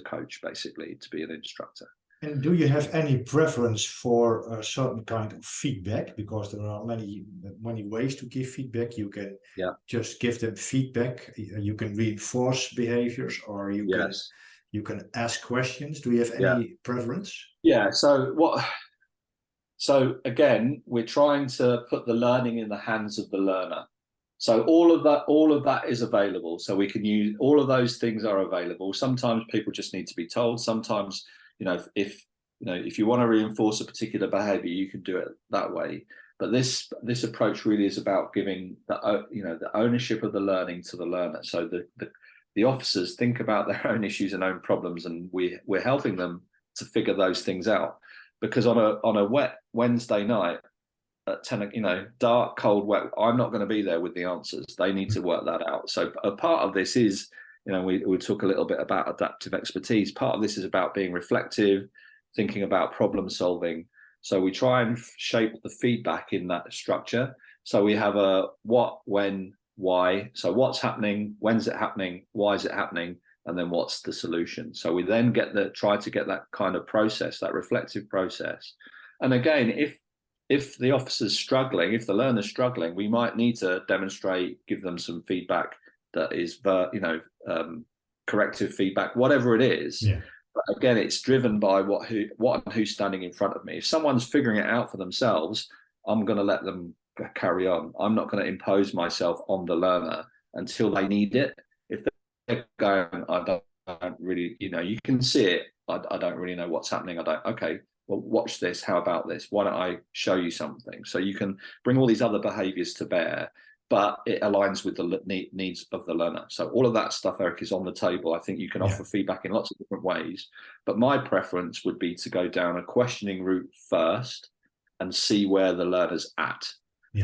Speaker 2: coach, basically, to be an instructor.
Speaker 1: And do you have any preference for a certain kind of feedback? Because there are many ways to give feedback. You can just give them feedback. You can reinforce behaviors, or you can ask questions. Do you have any preference?
Speaker 2: Yeah. So again, we're trying to put the learning in the hands of the learner. So all of that is available. So we can use all of those things are available. Sometimes people just need to be told. Sometimes, you know, if you want to reinforce a particular behavior, you can do it that way. But this approach really is about giving the ownership of the learning to the learner. So the officers think about their own issues and own problems, and we're helping them to figure those things out. Because on a wet Wednesday night at 10, you know, dark, cold, wet, I'm not going to be there with the answers. They need to work that out. So a part of this is, you know, we talk a little bit about adaptive expertise. Part of this is about being reflective, thinking about problem solving. So we try and shape the feedback in that structure. So we have a what, when, why. So what's happening, when's it happening, why is it happening, and then what's the solution. So we then try to get that kind of process, that reflective process. And again, if the officer's struggling, if the learner's struggling, we might need to demonstrate, give them some feedback that is, corrective feedback, whatever it is. But again, it's driven by what and who's standing in front of me. If someone's figuring it out for themselves, I'm going to let them carry on. I'm not going to impose myself on the learner until they need it. If they're going, I don't really, you know, you can see it. I don't really know what's happening. Okay, well, watch this. How about this? Why don't I show you something? So you can bring all these other behaviors to bear, but it aligns with the needs of the learner. So all of that stuff, Eric, is on the table. I think you can offer feedback in lots of different ways, but my preference would be to go down a questioning route first and see where the learner's at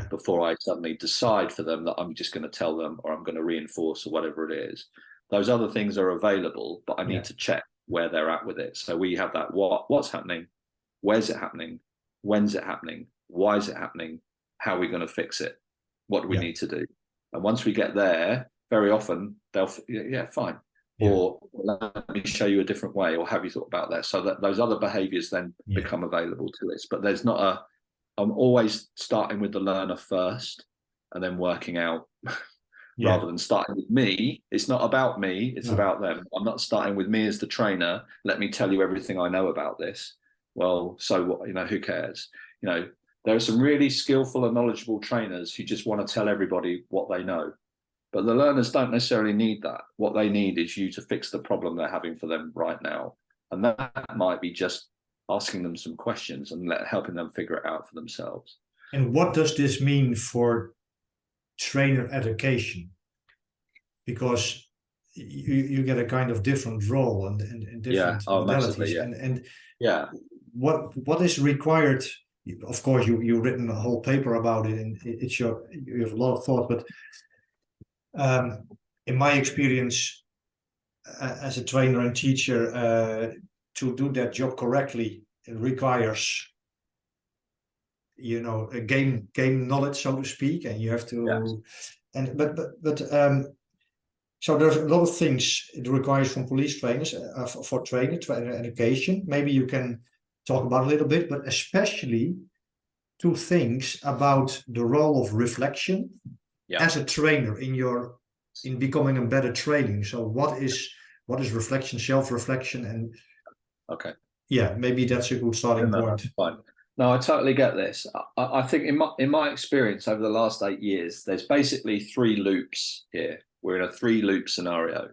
Speaker 2: before I suddenly decide for them that I'm just going to tell them or I'm going to reinforce or whatever it is. Those other things are available, but I need to check where they're at with it. So we have that what's happening, Where's it happening? When's it happening? Why is it happening? How are we going to fix it? What do we need to do? And once we get there, very often they'll, yeah, fine.
Speaker 1: Yeah.
Speaker 2: Or let me show you a different way, or have you thought about that? So that those other behaviors then become available to us. But there's not a, I'm always starting with the learner first and then working out rather than starting with me. It's not about me, it's about them. I'm not starting with me as the trainer. Let me tell you everything I know about this. Well, so what, you know, who cares? You know, there are some really skillful and knowledgeable trainers who just want to tell everybody what they know. But the learners don't necessarily need that. What they need is you to fix the problem they're having for them right now. And that might be just asking them some questions and helping them figure it out for themselves.
Speaker 1: And what does this mean for trainer education? Because you get a kind of different role and different modalities. And what is required? Of course, you've written a whole paper about it, and it's you have a lot of thought. But in my experience as a trainer and teacher, to do that job correctly, it requires, you know, a game knowledge, so to speak, and you have to. And but so there's a lot of things it requires from police trainers for trainer education. Maybe you can talk about a little bit, but especially two things about the role of reflection as a trainer in becoming a better training. So what is reflection, self-reflection, and maybe that's a good starting point.
Speaker 2: Fine. No, I totally get this. I think in my experience over the last 8 years, there's basically 3 loops here. We're in a 3-loop scenario.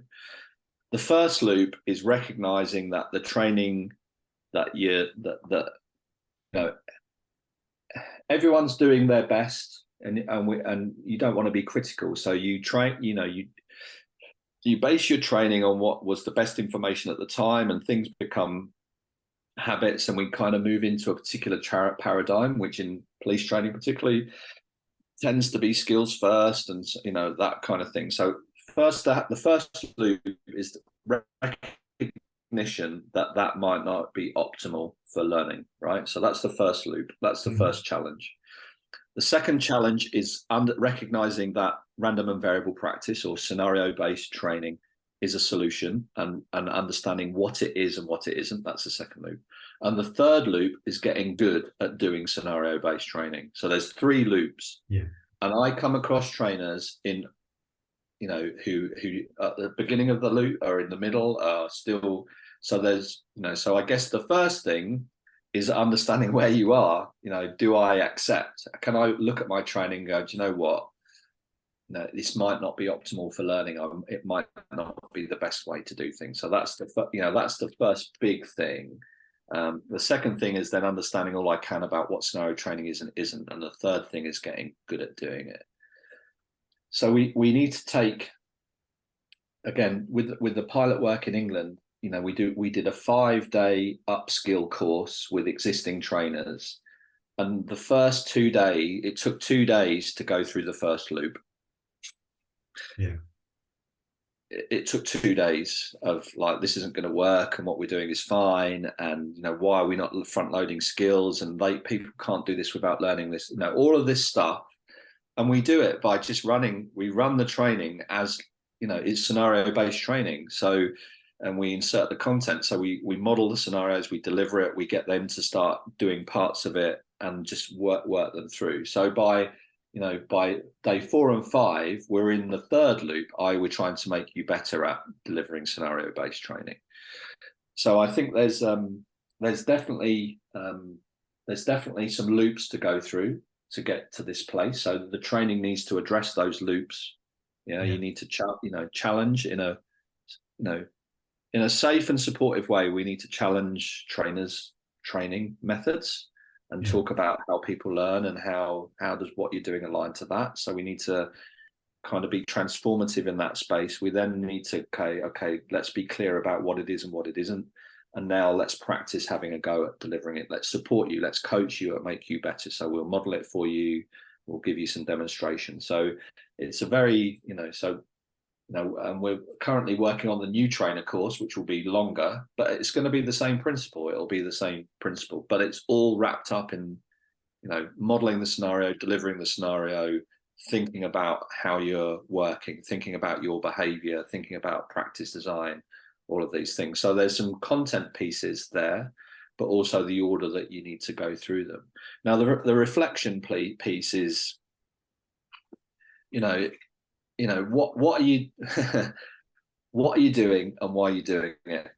Speaker 2: The first loop is recognizing that the training that you know, everyone's doing their best, and you don't want to be critical. So you train, you know, you base your training on what was the best information at the time, and things become habits, and we kind of move into a particular paradigm, which in police training particularly tends to be skills first, and you know, that kind of thing. So the first loop is recognition that might not be optimal for learning, right? So that's the first loop. That's the first challenge. The second challenge is recognizing that random and variable practice or scenario-based training is a solution, and understanding what it is and what it isn't. That's the second loop. And the third loop is getting good at doing scenario-based training. So there's 3 loops.
Speaker 1: Yeah.
Speaker 2: And I come across trainers in, you know, who at the beginning of the loop or in the middle are still. So there's, you know, so I guess the first thing is understanding where you are. You know, do I accept? Can I look at my training and go, do you know what? No, this might not be optimal for learning. It might not be the best way to do things. So that's the first big thing. The second thing is then understanding all I can about what scenario training is and isn't. And the third thing is getting good at doing it. So we need to take, again, with the pilot work in England, you know, we did a 5-day upskill course with existing trainers. And the first 2 days, it took 2 days to go through the first loop.
Speaker 1: Yeah.
Speaker 2: It took 2 days of like, this isn't going to work, and what we're doing is fine, and you know, why are we not front loading skills, and people can't do this without learning this, you know, all of this stuff. And we do it by just we run the training as, you know, it's scenario based training. So, and we insert the content. So we model the scenarios, we deliver it, we get them to start doing parts of it and just work them through. So by day 4 and 5, we're in the third loop. We're trying to make you better at delivering scenario-based training. So I think there's definitely some loops to go through to get to this place. So the training needs to address those loops. You need to challenge in a safe and supportive way. We need to challenge trainers' training methods and talk about how people learn and how does what you're doing align to that. So we need to kind of be transformative in that space. We then need to, okay, let's be clear about what it is and what it isn't. And now let's practice having a go at delivering it. Let's support you. Let's coach you and make you better. So we'll model it for you. We'll give you some demonstration. So it's a very, so And we're currently working on the new trainer course, which will be longer, but it's going to be the same principle. It'll be the same principle, but it's all wrapped up in, modeling the scenario, delivering the scenario, thinking about how you're working, thinking about your behavior, thinking about practice design, all of these things. So there's some content pieces there, but also the order that you need to go through them. Now, the reflection piece is, what are you what are you doing and why are you doing it,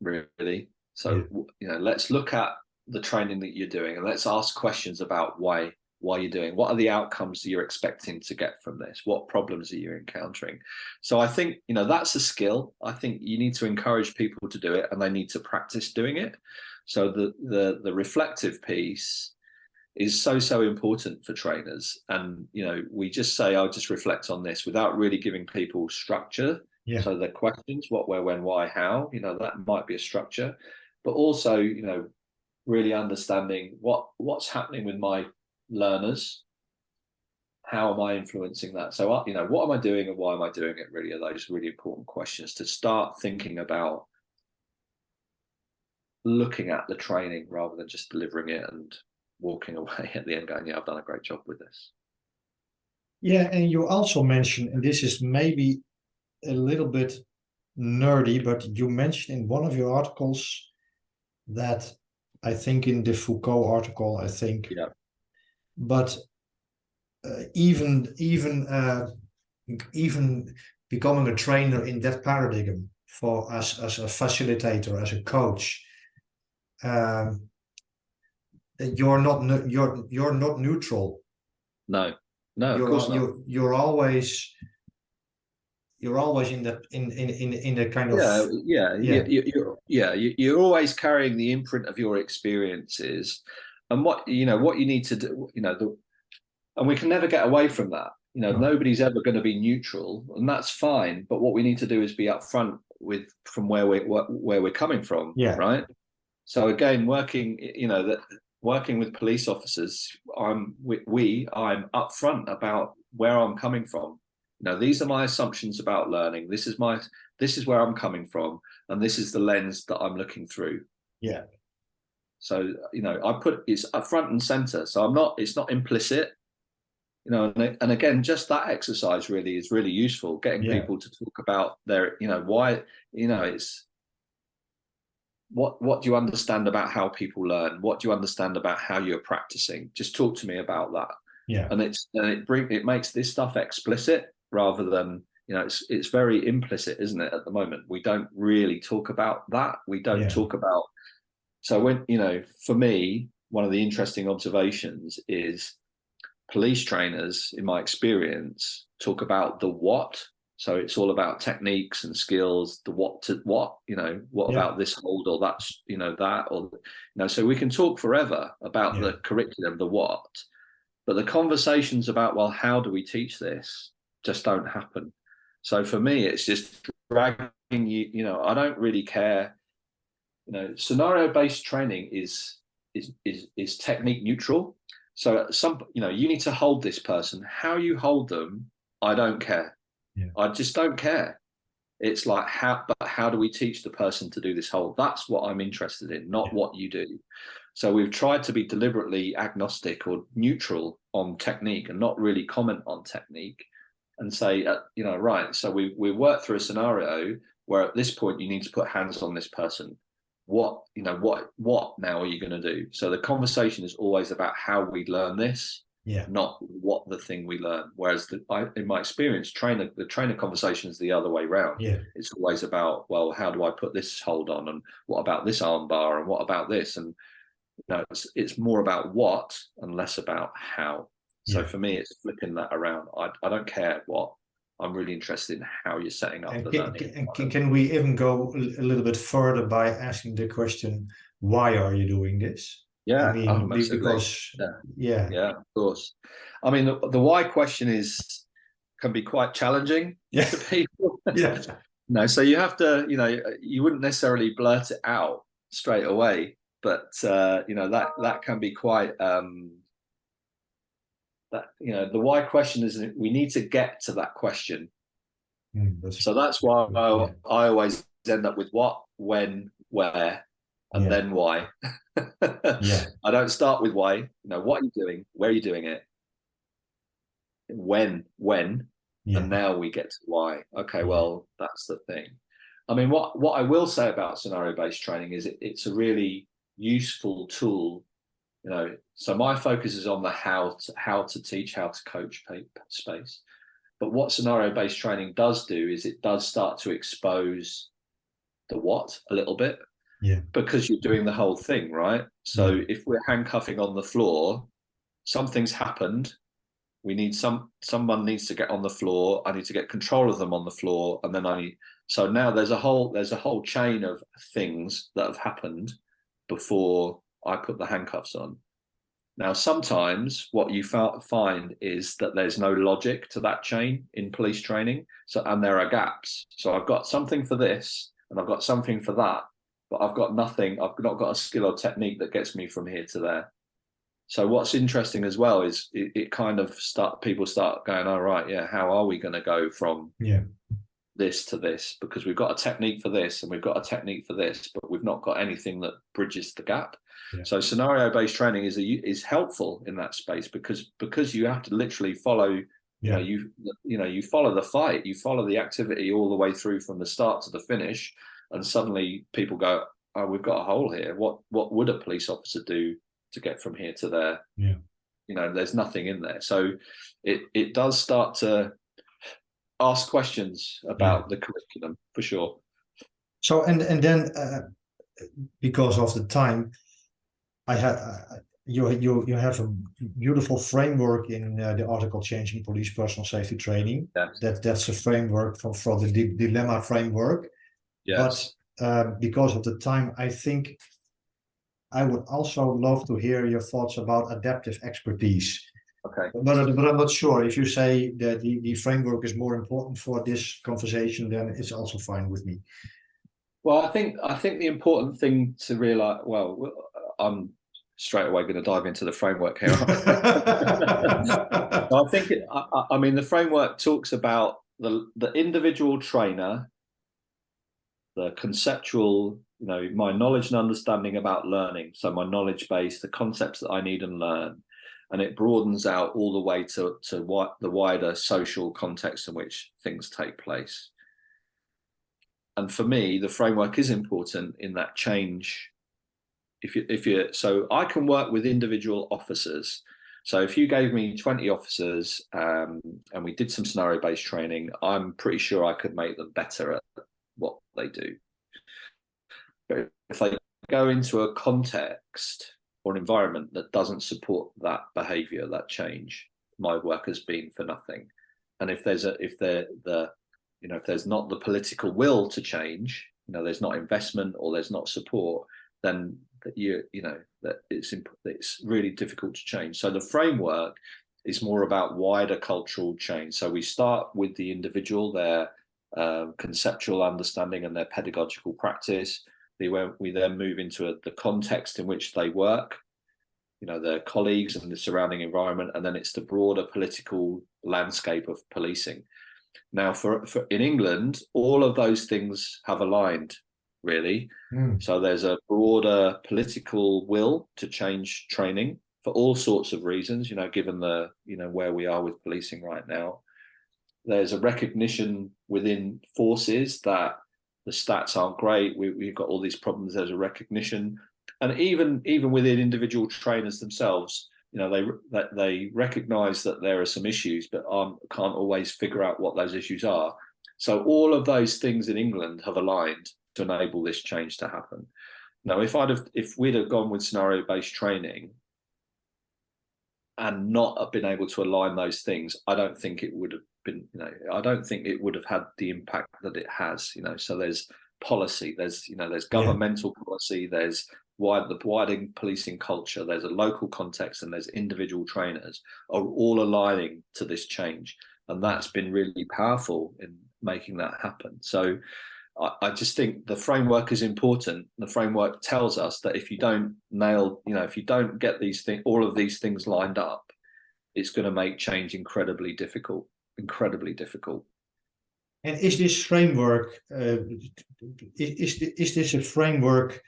Speaker 2: really? So let's look at the training that you're doing, and let's ask questions about why you're doing. What are the outcomes that you're expecting to get from this? What problems are you encountering? So I think that's a skill. I think you need to encourage people to do it, and they need to practice doing it. So the reflective piece is so important for trainers. And we just say, I'll just reflect on this without really giving people structure. So the questions, what, where, when, why, how, that might be a structure, but also really understanding what's happening with my learners, how am I influencing that? So what am I doing and why am I doing it, really, are those really important questions to start thinking about, looking at the training rather than just delivering it and walking away at the end going, I've done a great job with this.
Speaker 1: And you also mentioned, and this is maybe a little bit nerdy, but you mentioned in one of your articles that, I think in the Foucault article, but even becoming a trainer in that paradigm, for as a facilitator, as a coach, you're not neutral.
Speaker 2: No, of course not.
Speaker 1: You're always in the kind of
Speaker 2: you're always carrying the imprint of your experiences, and what you need to do, and we can never get away from that. Nobody's ever going to be neutral, and that's fine. But what we need to do is be upfront from where we're coming from, right? So again, working with police officers, I'm upfront about where I'm coming from. These are my assumptions about learning. This is where I'm coming from, and this is the lens that I'm looking through. So I put it's up front and center. So it's not implicit. And again, just that exercise really is really useful. Getting people to talk about their, why, it's what do you understand about how people learn? What do you understand about how you're practicing? Just talk to me about that. And it makes this stuff explicit rather than, it's very implicit, isn't it? At the moment, we don't really talk about that. We don't talk about. So when, for me, one of the interesting observations is police trainers, in my experience, talk about the what. So it's all about techniques and skills, the what about this hold or that's, that, or, so we can talk forever about the curriculum, the what, but the conversations about, well, how do we teach this, just don't happen. So for me, it's just dragging I don't really care. Scenario-based training is technique neutral. So you need to hold this person. How you hold them, I don't care. I just don't care. It's like, how do we teach the person to do this hold? That's what I'm interested in, not what you do. So we've tried to be deliberately agnostic or neutral on technique and not really comment on technique, and say, right, so we work through a scenario where at this point you need to put hands on this person. What now are you going to do? So the conversation is always about how we learn this, not what the thing we learn. Whereas in my experience, the trainer conversation is the other way around. It's always about, well, how do I put this hold on, and what about this arm bar, and what about this? And it's more about what and less about how. So for me, it's flipping that around. I don't care what. I'm really interested in how you're setting up the learning.
Speaker 1: Can we even go a little bit further by asking the question, why are you doing this? Because of
Speaker 2: course. I mean, the why question can be quite challenging to people. So you have to, you wouldn't necessarily blurt it out straight away, but that can be quite the why question is, we need to get to that question. So that's why
Speaker 1: Yeah.
Speaker 2: I always end up with what, when, where, and
Speaker 1: Yeah.
Speaker 2: then why.
Speaker 1: Yeah.
Speaker 2: I don't start with why. What are you doing? Where are you doing it? When,
Speaker 1: Yeah.
Speaker 2: and now we get to why. Okay,
Speaker 1: Yeah.
Speaker 2: well, that's the thing. I mean, what I will say about scenario-based training is it's a really useful tool. So my focus is on the how to teach, how to coach space. But what scenario-based training does do is it does start to expose the what a little bit,
Speaker 1: Yeah.
Speaker 2: because you're doing the whole thing, right? So
Speaker 1: Yeah.
Speaker 2: if we're handcuffing on the floor, something's happened. We need someone needs to get on the floor. I need to get control of them on the floor, and then so now there's a whole chain of things that have happened before I put the handcuffs on. Now, sometimes what you find is that there's no logic to that chain in police training. And there are gaps. So I've got something for this and I've got something for that, but I've got nothing. I've not got a skill or technique that gets me from here to there. So what's interesting as well is it kind of people start going, all right, yeah, how are we going to go from this to this? Because we've got a technique for this and we've got a technique for this, but we've not got anything that bridges the gap. Yeah. So scenario-based training is helpful in that space because you have to literally follow. You follow the fight, you follow the activity all the way through from the start to the finish, and suddenly people go, "Oh, we've got a hole here. What would a police officer do to get from here to there?"
Speaker 1: Yeah.
Speaker 2: There's nothing in there. So it does start to ask questions about the curriculum for sure.
Speaker 1: So and then because of the time, I have you have a beautiful framework in the article "Changing Police Personal Safety Training."
Speaker 2: Yes.
Speaker 1: That's a framework for the dilemma framework.
Speaker 2: Yes.
Speaker 1: But because of the time, I think I would also love to hear your thoughts about adaptive expertise.
Speaker 2: Okay.
Speaker 1: But I'm not sure if you say that the framework is more important for this conversation, then it's also fine with me.
Speaker 2: Well, I think the important thing to realize. Well, I'm straight away going to dive into the framework here. I think I mean the framework talks about the individual trainer, the conceptual, my knowledge and understanding about learning. So my knowledge base, the concepts that I need and learn, and it broadens out all the way to the wider social context in which things take place. And for me, the framework is important in that change. So I can work with individual officers. So if you gave me 20 officers and we did some scenario-based training, I'm pretty sure I could make them better at what they do. But if they go into a context or an environment that doesn't support that behavior, that change, my work has been for nothing. And if there's not the political will to change, there's not investment or there's not support, then that it's really difficult to change. So the framework is more about wider cultural change. So we start with the individual, their conceptual understanding and their pedagogical practice. We then move into the context in which they work, their colleagues and the surrounding environment, and then it's the broader political landscape of policing. Now, for in England, all of those things have aligned, really. So there's a broader political will to change training for all sorts of reasons, given the, where we are with policing right now. There's a recognition within forces that the stats aren't great. We've got all these problems. There's a recognition. And even within individual trainers themselves, they recognize that there are some issues, but can't always figure out what those issues are. So all of those things in England have aligned to enable this change to happen. Now, if we'd have gone with scenario-based training and not have been able to align those things, I don't think it would have been, I don't think it would have had the impact that it has. So there's policy, there's governmental policy, there's the wider policing culture, there's a local context, and there's individual trainers are all aligning to this change, and that's been really powerful in making that happen. So I just think the framework is important. The framework tells us that if you don't if you don't get all of these things lined up, it's going to make change incredibly difficult.
Speaker 1: And is this framework, is this a framework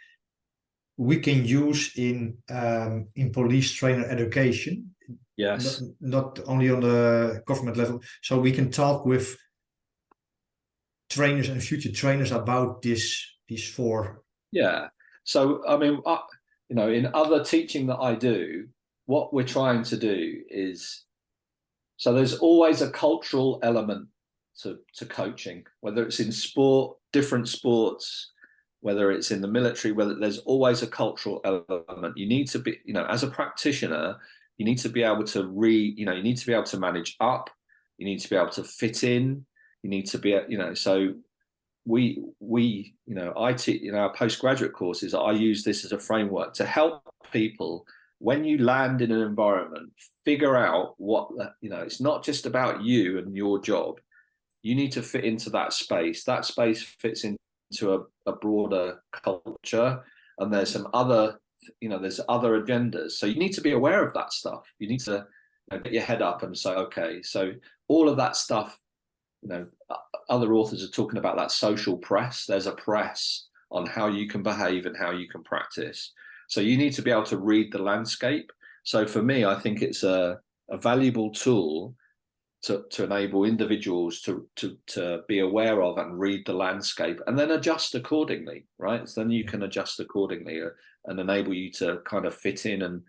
Speaker 1: we can use in police trainer education?
Speaker 2: Yes.
Speaker 1: Not only on the government level, so we can talk with trainers and future trainers about these four.
Speaker 2: Yeah. So, I mean, in other teaching that I do, what we're trying to do is, so there's always a cultural element to coaching, whether it's in sport, different sports, whether it's in the military, whether there's always a cultural element. You need to be, as a practitioner, you need to be able to you need to be able to manage up, you need to be able to fit in, you need to be, so I teach in our postgraduate courses, I use this as a framework to help people when you land in an environment, figure out what, it's not just about you and your job. You need to fit into that space. That space fits into a broader culture, and there's some other, there's other agendas. So you need to be aware of that stuff. You need to get your head up and say, okay, so all of that stuff, other authors are talking about that social press. There's a press on how you can behave and how you can practice. So you need to be able to read the landscape. So for me, I think it's a valuable tool to enable individuals to be aware of and read the landscape and then adjust accordingly, right? So then you can adjust accordingly and enable you to kind of fit in. And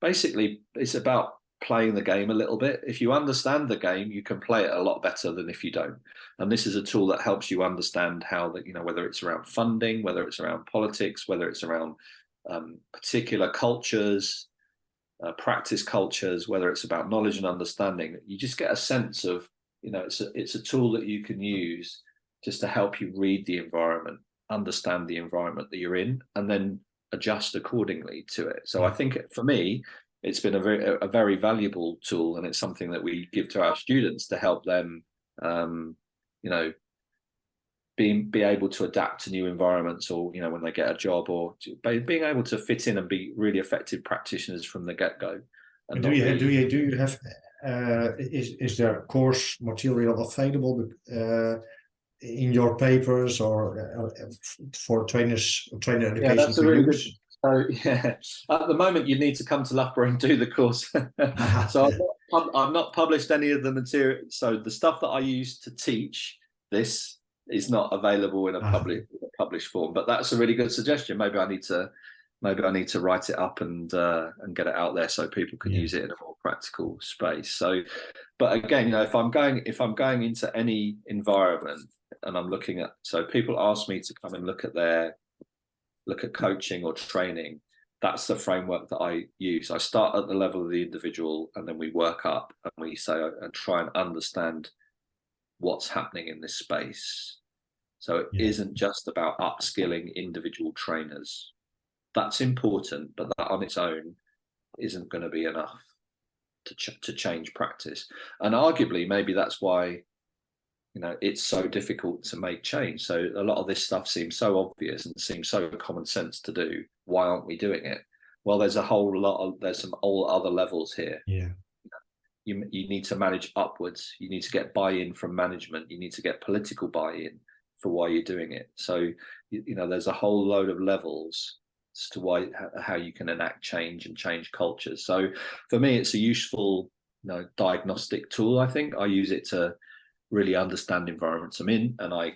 Speaker 2: basically, it's about playing the game a little bit. If you understand the game, you can play it a lot better than if you don't. And this is a tool that helps you understand how that, whether it's around funding, whether it's around politics, whether it's around particular cultures, practice cultures, whether it's about knowledge and understanding. You just get a sense of, it's a tool that you can use just to help you read the environment, understand the environment that you're in, and then adjust accordingly to it. So I think for me, it's been a very valuable tool, and it's something that we give to our students to help them, be able to adapt to new environments, or when they get a job, or being able to fit in and be really effective practitioners from the get-go. And
Speaker 1: do you have is there course material available in your papers or for trainer education?
Speaker 2: Yeah, that's a really good. So yeah, at the moment you need to come to Loughborough and do the course. So I've not published any of the material. So the stuff that I use to teach this is not available in a published form. But that's a really good suggestion. Maybe I need to write it up and get it out there so people can use it in a more practical space. So, but again, if I'm going into any environment and I'm looking at, so people ask me to come and look at coaching or training, that's the framework that I use. I start at the level of the individual, and then we work up and we say and try and understand what's happening in this space. So it isn't just about upskilling individual trainers. That's important, but that on its own isn't going to be enough to change practice. And arguably, maybe that's why it's so difficult to make change. So a lot of this stuff seems so obvious and seems so common sense to do. Why aren't we doing it? Well, there's some all other levels here.
Speaker 1: Yeah.
Speaker 2: You need to manage upwards. You need to get buy-in from management. You need to get political buy-in for why you're doing it. So, there's a whole load of levels as to how you can enact change and change cultures. So for me, it's a useful, diagnostic tool. I think I use it to really understand environments I'm in, and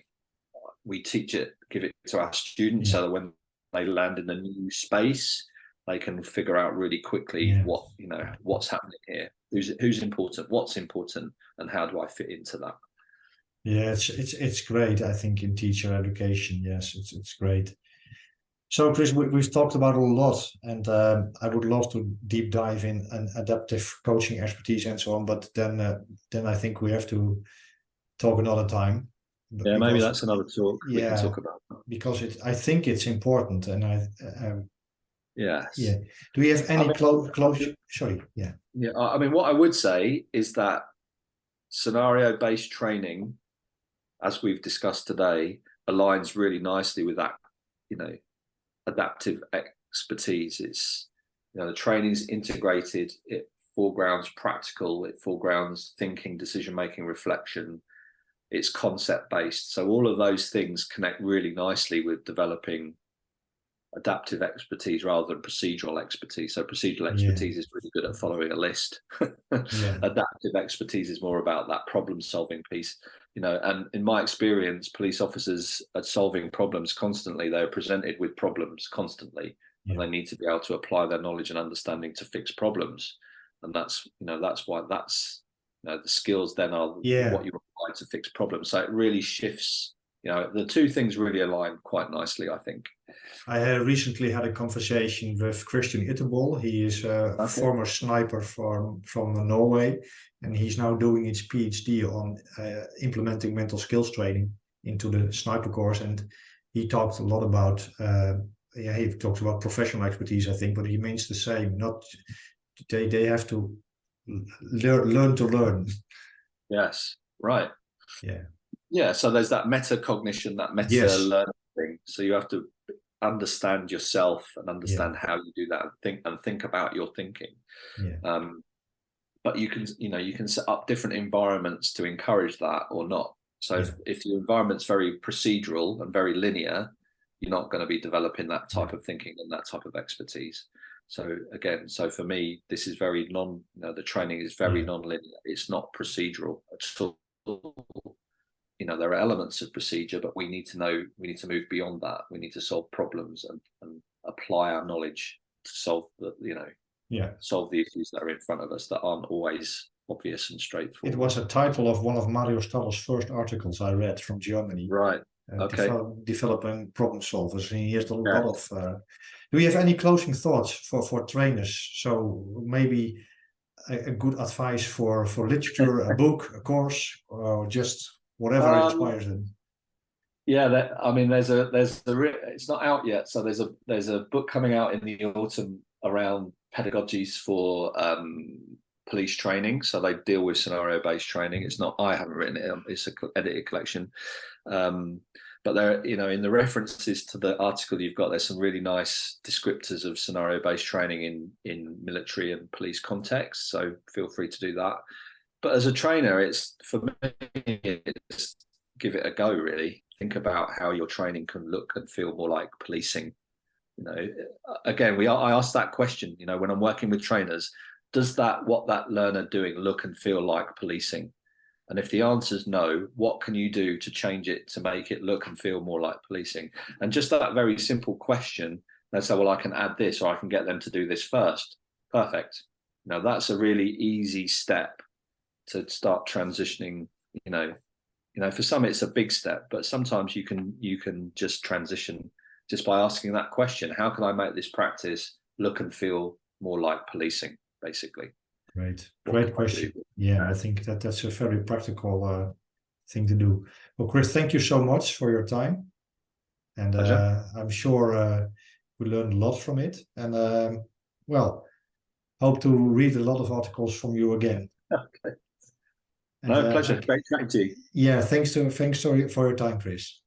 Speaker 2: we teach it, give it to our students so that when they land in a new space, they can figure out really quickly what's happening here, who's important, what's important, and how do I fit into that.
Speaker 1: Yeah, it's great. I think in teacher education, yes, it's great. So, Chris, we've talked about a lot, and I would love to deep dive in an adaptive coaching expertise and so on. But then I think we have to talk another time.
Speaker 2: Yeah, maybe that's another talk we can talk about.
Speaker 1: Because I think it's important, and
Speaker 2: yes.
Speaker 1: Yeah. Do we have any close? Sorry. Yeah.
Speaker 2: Yeah. I mean, what I would say is that scenario-based training, as we've discussed today, aligns really nicely with that, adaptive expertise. It's, the training's integrated. It foregrounds practical. It foregrounds thinking, decision-making, reflection. it's concept based. So all of those things connect really nicely with developing adaptive expertise rather than procedural expertise. So procedural expertise is really good at following a list. Adaptive expertise is more about that problem solving piece, and in my experience, police officers are solving problems constantly. They're presented with problems constantly, and they need to be able to apply their knowledge and understanding to fix problems. And that's why the skills then are what you apply to fix problems. So it really shifts. The two things really align quite nicely, I think.
Speaker 1: I recently had a conversation with Christian Itterbol. He is a former sniper from Norway, and he's now doing his PhD on implementing mental skills training into the sniper course. And he talked a lot about, he talks about professional expertise, I think, but he means the same. Not they have to learn to learn.
Speaker 2: Yes, right.
Speaker 1: Yeah.
Speaker 2: So there's that metacognition, that meta learning thing. So you have to understand yourself and understand how you do that, and think about your thinking. But you can set up different environments to encourage that or not. So if your environment's very procedural and very linear, you're not going to be developing that type of thinking and that type of expertise. So again, for me, this is very the training is very non-linear. It's not procedural at all. There are elements of procedure, but we need to move beyond that. We need to solve problems and apply our knowledge to solve solve the issues that are in front of us that aren't always obvious and straightforward.
Speaker 1: It was a title of one of Mario Staller's first articles I read from Germany.
Speaker 2: Right.
Speaker 1: Developing problem solvers. And he has a lot of. Do you have any closing thoughts for trainers? So maybe a good advice for literature, a book, a course, or just whatever inspires them.
Speaker 2: It's not out yet. So there's a book coming out in the autumn around pedagogies for police training. So they deal with scenario-based training. It's not, I haven't written it. It's an edited collection. But there, in the references to the article you've got, there's some really nice descriptors of scenario-based training in military and police contexts. So feel free to do that. But as a trainer, it's give it a go, really. Think about how your training can look and feel more like policing. Again, I ask that question, when I'm working with trainers, does what that learner doing look and feel like policing? And if the answer is no, what can you do to change it to make it look and feel more like policing? And just that very simple question, they say, well, I can add this, or I can get them to do this first. Perfect. That's a really easy step to start transitioning. For some it's a big step, but sometimes you can just transition just by asking that question. How can I make this practice look and feel more like policing, basically?
Speaker 1: Great question. I think that's a very practical thing to do. Well, Chris, thank you so much for your time, and I'm sure we learned a lot from it, and hope to read a lot of articles from you again.
Speaker 2: Okay. No, pleasure. Great chatting to you.
Speaker 1: Thanks for your time, Chris.